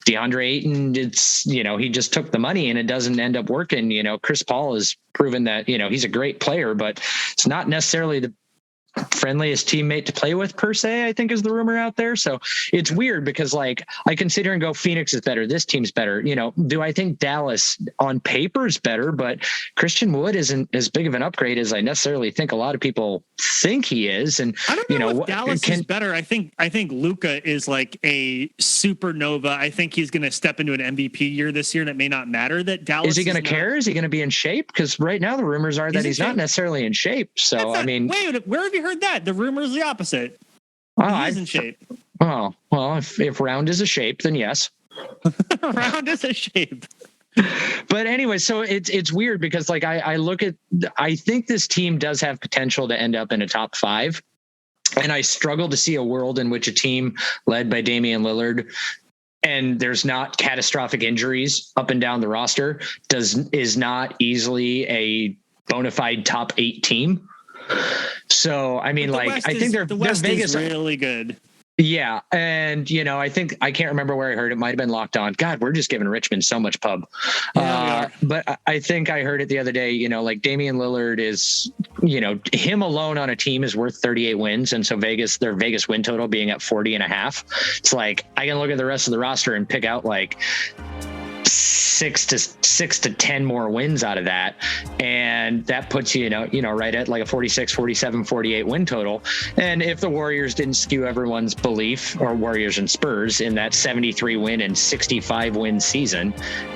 DeAndre Ayton, it's, he just took the money and it doesn't end up working. Chris Paul has proven that, he's a great player, but it's not necessarily the friendliest teammate to play with per se, I think is the rumor out there. So it's weird because I can sit here and go, Phoenix is better. This team's better. Do I think Dallas on paper is better, but Christian Wood isn't as big of an upgrade as I necessarily think a lot of people think he is. And I don't know if Dallas is better. I think Luka is like a supernova. I think he's going to step into an MVP year this year, and it may not matter that Dallas is he going to care? Is he going to be in shape? Because right now the rumors are that he's not necessarily in shape. So wait, where have you heard that? The rumor is the opposite. He's in shape. Oh, well, if round is a shape, then yes. Round is a shape. But anyway, so it's weird because I think this team does have potential to end up in a top 5. And I struggle to see a world in which a team led by Damian Lillard, and there's not catastrophic injuries up and down the roster, is not easily a bona fide top 8 team. So, I mean, I think they're Vegas is really good. Yeah. And, I think I can't remember where I heard it. Might've been Locked On. God, we're just giving Richmond so much pub. Yeah, but I think I heard it the other day, Damian Lillard is, him alone on a team is worth 38 wins. And so their Vegas win total being at 40.5. It's I can look at the rest of the roster and pick out 6 to 10 more wins out of that, and that puts you right at a 46, 47, 48 win total. And if the Warriors didn't skew everyone's belief, or Warriors and Spurs, in that 73 win and 65 win season,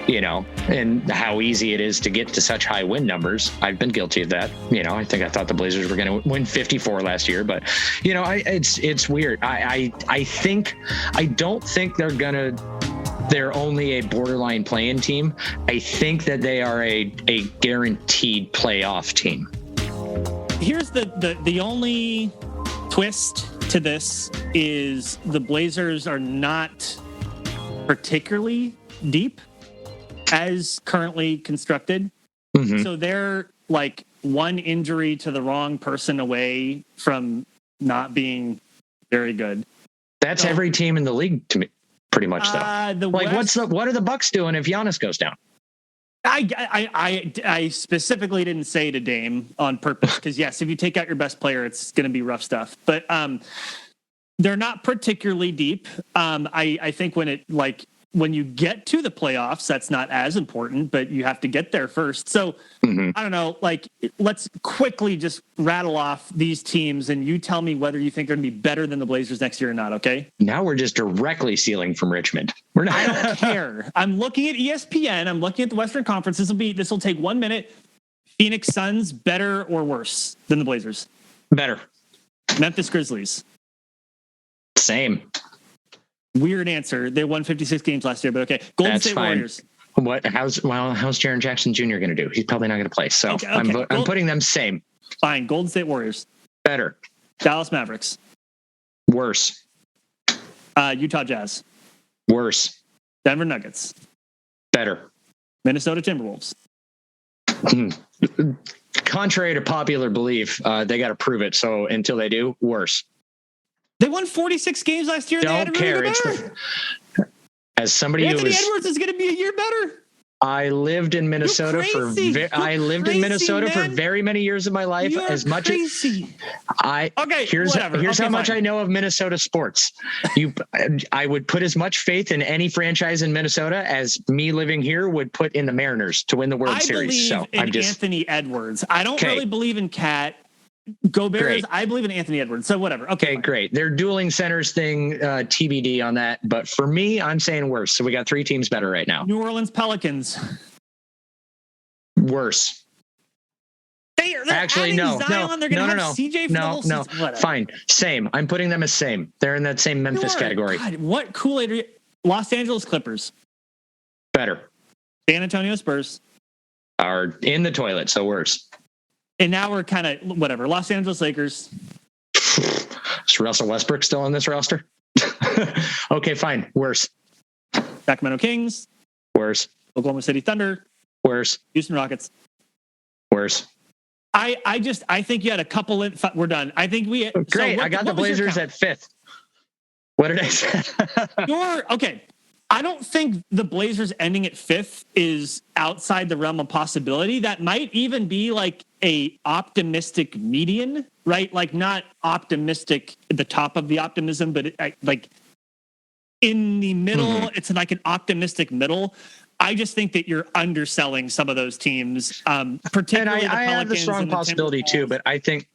and how easy it is to get to such high win numbers, I've been guilty of that. I thought the Blazers were going to win 54 last year, but it's weird. I don't think they're only a borderline play-in team. I think that they are a guaranteed playoff team. Here's the only twist to this is the Blazers are not particularly deep as currently constructed. Mm-hmm. So they're one injury to the wrong person away from not being very good. That's every team in the league to me. Pretty much, though. What are the Bucks doing if Giannis goes down? I specifically didn't say to Dame on purpose because yes, if you take out your best player, it's going to be rough stuff. But they're not particularly deep. I think when you get to the playoffs, that's not as important, but you have to get there first. So I don't know, let's quickly just rattle off these teams and you tell me whether you think they're going to be better than the Blazers next year or not. Okay. Now we're just directly stealing from Richmond. We're not. I don't care. I'm looking at ESPN. I'm looking at the Western Conference. This will take 1 minute. Phoenix Suns better or worse than the Blazers? Better. Memphis Grizzlies. Same. Weird answer. They won 56 games last year, but okay. Golden State Warriors. How's Jaren Jackson Jr. going to do? He's probably not going to play. So okay. I'm putting them same. Fine. Golden State Warriors. Better. Dallas Mavericks. Worse. Utah Jazz. Worse. Denver Nuggets. Better. Minnesota Timberwolves. Contrary to popular belief, they got to prove it. So until they do, worse. They won 46 games last year. Don't care. As somebody Anthony who was, Edwards is going to be a year better. I lived in Minnesota for very many years of my life. You're as much crazy. Here's how much I know of Minnesota sports. I would put as much faith in any franchise in Minnesota as me living here would put in the Mariners to win the World Series. So Anthony Edwards. I don't really believe in Cat. Go Bears. Great. I believe in Anthony Edwards. So whatever. Okay, great. They're dueling centers thing, TBD on that. But for me, I'm saying worse. So we got 3 teams better right now. New Orleans Pelicans. Worse. They're actually no. They're going to have CJ for the whole season. Whatever. Fine. Same. I'm putting them as same. They're in that same Memphis category. God, what Kool-Aid are you? Los Angeles Clippers. Better. San Antonio Spurs. Are in the toilet, so worse. And now we're kind of whatever. Los Angeles Lakers. Is Russell Westbrook still on this roster? Okay, fine. Worse. Sacramento Kings. Worse. Oklahoma City Thunder. Worse. Houston Rockets. Worse. I think you had a couple. We're done. I think we. Great. I got the Blazers at 5th. What did I say? Okay. I don't think the Blazers ending at 5th is outside the realm of possibility. That might even be like a optimistic median, right? Like not optimistic at the top of the optimism, but like in the middle, it's like an optimistic middle. I just think that you're underselling some of those teams, particularly and I have the strong possibility too, but I think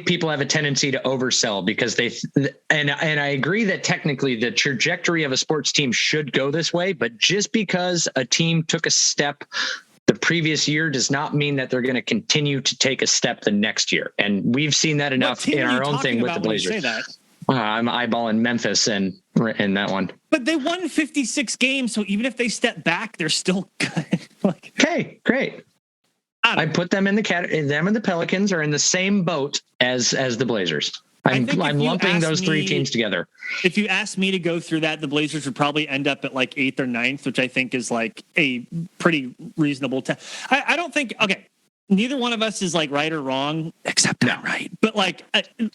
people have a tendency to oversell because and I agree that technically the trajectory of a sports team should go this way, but just because a team took a step the previous year does not mean that they're going to continue to take a step the next year. And we've seen that enough in our own thing with the Blazers. I'm eyeballing Memphis and in that one. But they won 56 games, so even if they step back, they're still good. Okay, great. I put them in the category. Them and the Pelicans are in the same boat as the Blazers. I'm lumping those 3 teams together. If you ask me to go through that, the Blazers would probably end up at like 8th or 9th, which I think is like a pretty reasonable. I don't think. Okay, neither one of us is like right or wrong, except I'm right. But like,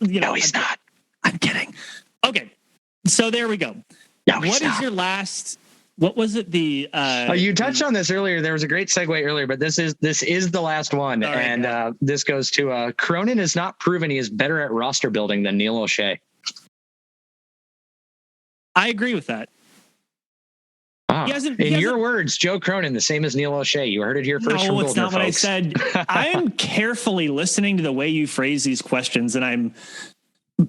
no, he's not. I'm kidding. Okay, so there we go. No, what is your last? What was it? You touched on this earlier. There was a great segue earlier, but this is the last one, right, and this goes to Cronin has not proven he is better at roster building than Neil Olshey. I agree with that. In your words, Joe Cronin, the same as Neil Olshey. You heard it here first. No, it's not what I said. I am carefully listening to the way you phrase these questions, and I'm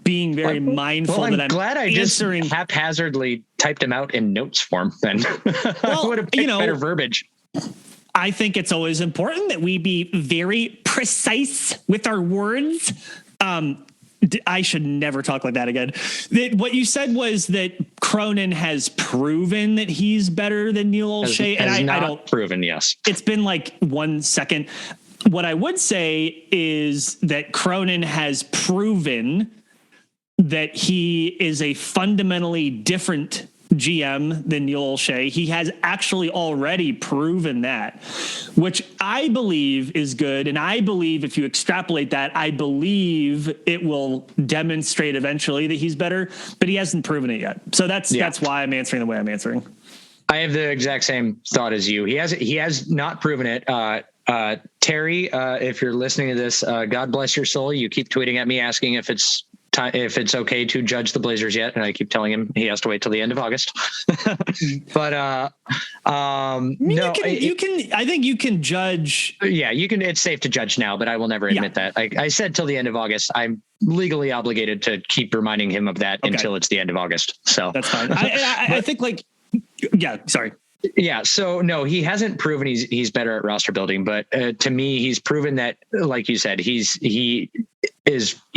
being very mindful that I'm glad I answering. Just haphazardly typed them out in notes form. Then I would have picked better verbiage. I think it's always important that we be very precise with our words. I should never talk like that again. What you said was that Cronin has proven that he's better than Neil Olshey, and I don't proven. Yes, it's been like 1 second. What I would say is that Cronin has proven that he is a fundamentally different GM than Neil Olshey. He has actually already proven that, which I believe is good. And I believe if you extrapolate that, I believe it will demonstrate eventually that he's better, but he hasn't proven it yet. So that's why I'm answering the way I'm answering. I have the exact same thought as you. He has not proven it. Terry, if you're listening to this, God bless your soul. You keep tweeting at me asking if it's okay to judge the Blazers yet, and I keep telling him he has to wait till the end of August. But you can. I think you can judge. Yeah, you can. It's safe to judge now, but I will never admit that. I said till the end of August. I'm legally obligated to keep reminding him of that until it's the end of August. So that's fine. I think like. Yeah. Sorry. Yeah. So no, he hasn't proven he's better at roster building, but to me, he's proven that, like you said, he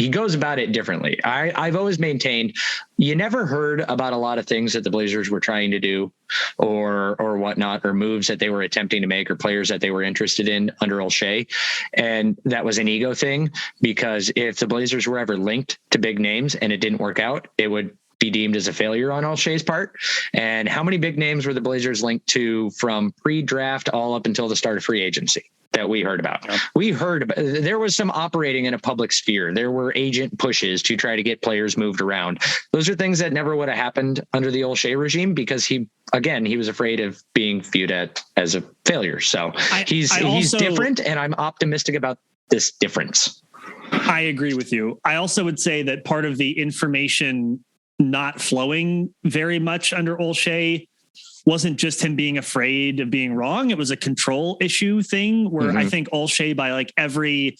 goes about it differently. I've always maintained you never heard about a lot of things that the Blazers were trying to do or whatnot, or moves that they were attempting to make or players that they were interested in under Olshey. And that was an ego thing, because if the Blazers were ever linked to big names and it didn't work out, it would be deemed as a failure on Olshey's part? And how many big names were the Blazers linked to from pre-draft all up until the start of free agency that we heard about? Yeah. We heard about, there was some operating in a public sphere. There were agent pushes to try to get players moved around. Those are things that never would have happened under the Olshey regime because he was afraid of being viewed as a failure. So he's different, and I'm optimistic about this difference. I agree with you. I also would say that part of the information not flowing very much under Olshey wasn't just him being afraid of being wrong. It was a control issue thing where I think Olshey, by like every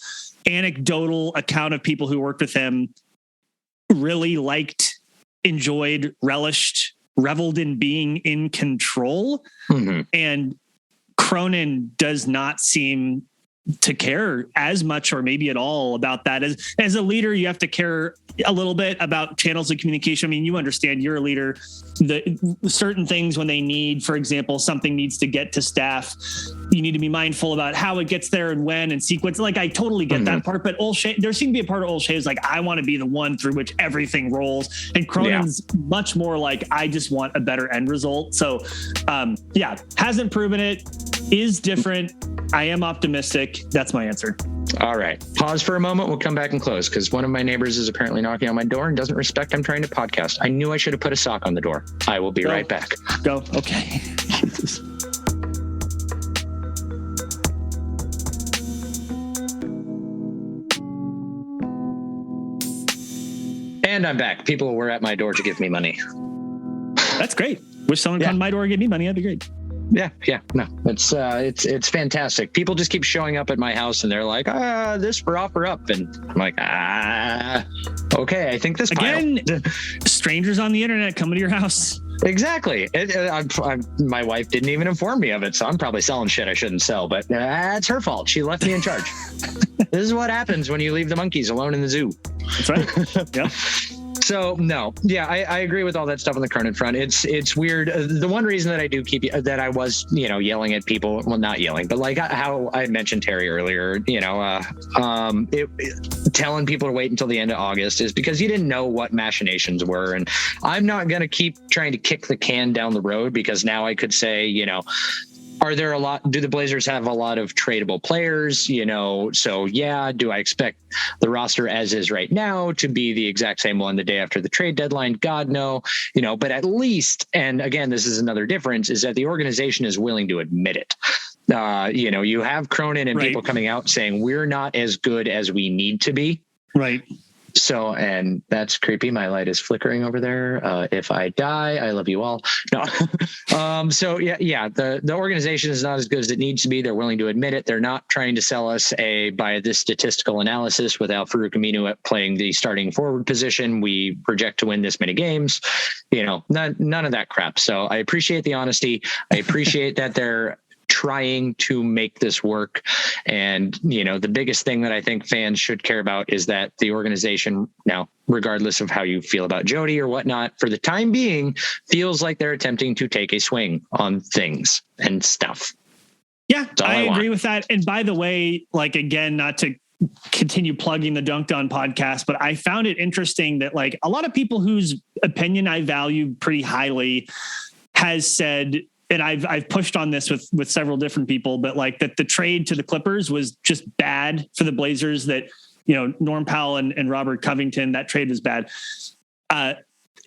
anecdotal account of people who worked with him, really liked, enjoyed, relished, reveled in being in control. And Cronin does not seem to care as much or maybe at all about that. As a leader, you have to care a little bit about channels of communication. I mean, you understand, you're a leader, the certain things when they need, for example, something needs to get to staff, you need to be mindful about how it gets there and when and sequence. Like, I totally get that part, but Olshey, there seemed to be a part of Olshey is like, I want to be the one through which everything rolls. And Cronin's much more like, I just want a better end result. So hasn't proven it, is different. I am optimistic. That's my answer. All right. Pause for a moment. We'll come back and close because one of my neighbors is apparently knocking on my door and doesn't respect I'm trying to podcast. I knew I should have put a sock on the door. I will be right back. Go. Okay. And I'm back. People were at my door to give me money. That's great. Wish someone come to my door and give me money. That'd be great. Yeah, no, it's fantastic. People just keep showing up at my house and they're like, this for offer up. And I'm like, okay, I think this again, strangers on the internet coming to your house. Exactly. My wife didn't even inform me of it. So I'm probably selling shit I shouldn't sell, but that's her fault. She left me in charge. This is what happens when you leave the monkeys alone in the zoo. That's right. Yeah. So no, I agree with all that stuff on the Cronin front. It's weird. The one reason that I do keep that I was yelling at people, well, not yelling, but like how I mentioned Terry earlier, telling people to wait until the end of August is because you didn't know what machinations were, and I'm not gonna keep trying to kick the can down the road because now I could say, do the Blazers have a lot of tradable players? So yeah, do I expect the roster as is right now to be the exact same one the day after the trade deadline? God, no, but at least, and again, this is another difference, is that the organization is willing to admit it. You have Cronin and people coming out saying we're not as good as we need to be. Right. So, and that's creepy. My light is flickering over there. If I die, I love you all. No. The organization is not as good as it needs to be. They're willing to admit it. They're not trying to sell us by this statistical analysis without Farouk Aminu playing the starting forward position, we project to win this many games. None of that crap. So I appreciate the honesty. I appreciate that they're trying to make this work. And, the biggest thing that I think fans should care about is that the organization now, regardless of how you feel about Jody or whatnot, for the time being, feels like they're attempting to take a swing on things and stuff. Yeah, I agree with that. And by the way, like, again, not to continue plugging the Dunked On podcast, but I found it interesting that like a lot of people whose opinion I value pretty highly has said, and I've pushed on this with several different people, but like that the trade to the Clippers was just bad for the Blazers, that, Norm Powell and Robert Covington, that trade was bad.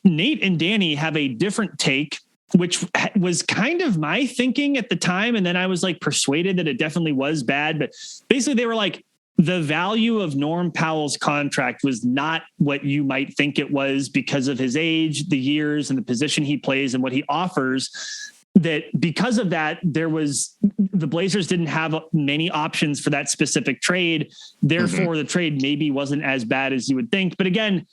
Nate and Danny have a different take, which was kind of my thinking at the time. And then I was like persuaded that it definitely was bad, but basically they were like, the value of Norm Powell's contract was not what you might think it was because of his age, the years, and the position he plays and what he offers. That because of that, the Blazers didn't have many options for that specific trade. Therefore, the trade maybe wasn't as bad as you would think. But again,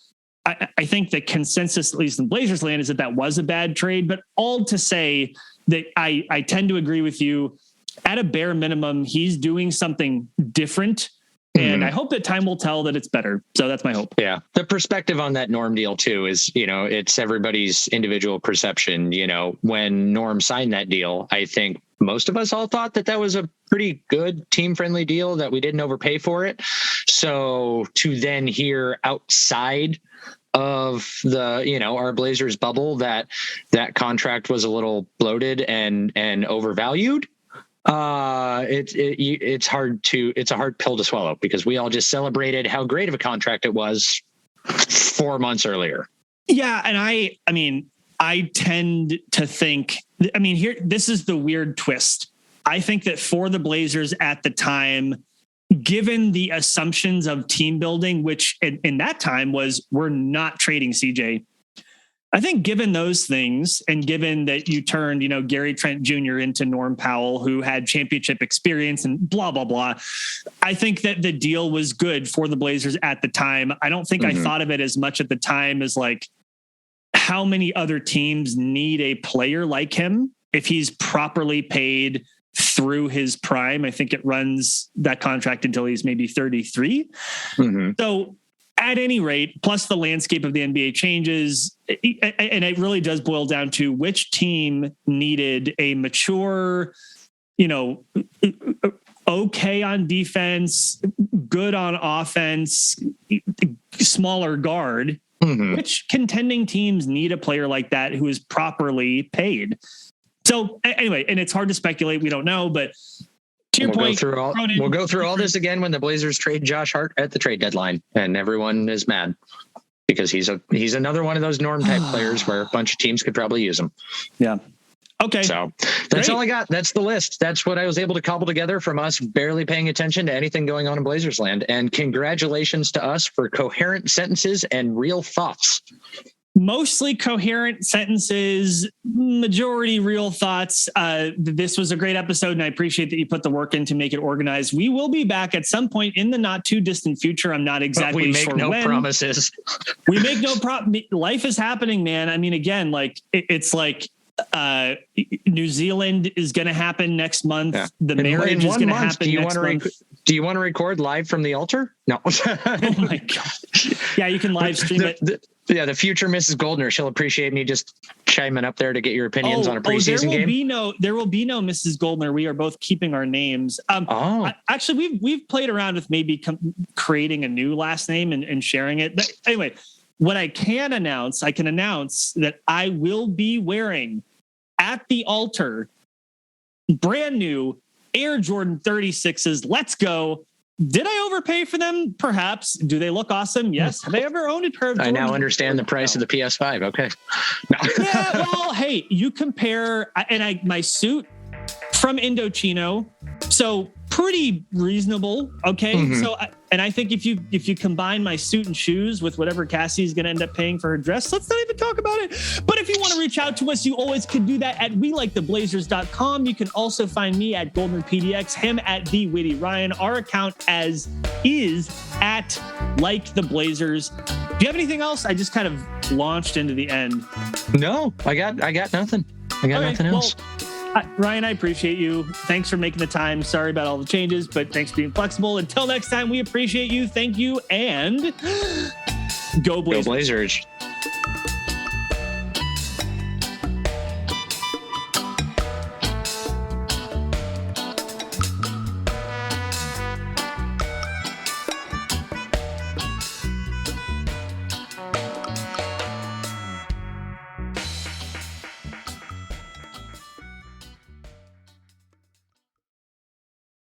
I think the consensus, at least in Blazers land, is that was a bad trade. But all to say that I tend to agree with you. At a bare minimum, he's doing something different. And I hope that time will tell that it's better. So that's my hope. Yeah. The perspective on that Norm deal too is, it's everybody's individual perception. When Norm signed that deal, I think most of us all thought that was a pretty good team friendly deal, that we didn't overpay for it. So to then hear outside of the, our Blazers bubble that contract was a little bloated and overvalued. It's a hard pill to swallow, because we all just celebrated how great of a contract it was 4 months earlier. Yeah. And I tend to think, this is the weird twist. I think that for the Blazers at the time, given the assumptions of team building, which in that time was, we're not trading CJ. I think given those things, and given that you turned, Gary Trent Jr. into Norm Powell, who had championship experience and blah, blah, blah, I think that the deal was good for the Blazers at the time. I don't think I thought of it as much at the time as like, how many other teams need a player like him if he's properly paid through his prime. I think it runs that contract until he's maybe 33. So at any rate, plus the landscape of the NBA changes, and it really does boil down to which team needed a mature, okay on defense, good on offense, smaller guard. Which contending teams need a player like that who is properly paid? So anyway, and it's hard to spepeculate. We don't know, but to your point, we'll go through all this again when the Blazers trade Josh Hart at the trade deadline, and everyone is mad because he's another one of those Norm type players where a bunch of teams could probably use him. Yeah. Okay. So that's all I got. That's the list. That's what I was able to cobble together from us barely paying attention to anything going on in Blazers land. And congratulations to us for coherent sentences and real thoughts. Mostly coherent sentences, majority real thoughts. This was a great episode, and I appreciate that you put the work in to make it organized. We will be back at some point in the not too distant future. I'm not exactly sure when. We make no promises. We make no life is happening, man. Again, like it's like New Zealand is going to happen next month. Yeah. The marriage is going to happen next month. Do you want to record live from the altar? No. Oh my God. Yeah, you can live stream it. The future Mrs. Goldner, she'll appreciate me just chiming up there to get your opinions on a preseason game. There will be no Mrs. Goldner. We are both keeping our names. Actually, we've played around with maybe creating a new last name and sharing it. But anyway, what I can announce that I will be wearing at the altar brand new Air Jordan 36s. Let's go. Did I overpay for them? Perhaps. Do they look awesome? Yes. Have I ever owned a pair of Jordans? I now understand the price of the PS5. Okay. No. Yeah, well, hey, you compare, my suit from Indochino, so pretty reasonable. Okay. So, I think if you combine my suit and shoes with whatever Cassie's going to end up paying for her dress, let's not even talk about it. But if you want to reach out to us, you always can do that at weliktheblazers.com. You can also find me at GoldmanPDX, him at TheWittyRyan, our account as is at LikeTheBlazers. Do you have anything else? I just kind of launched into the end. No, I got nothing. I got nothing else. Ryan, I appreciate you. Thanks for making the time. Sorry about all the changes, but thanks for being flexible. Until next time, we appreciate you. Thank you, and go Blazers. Go Blazers.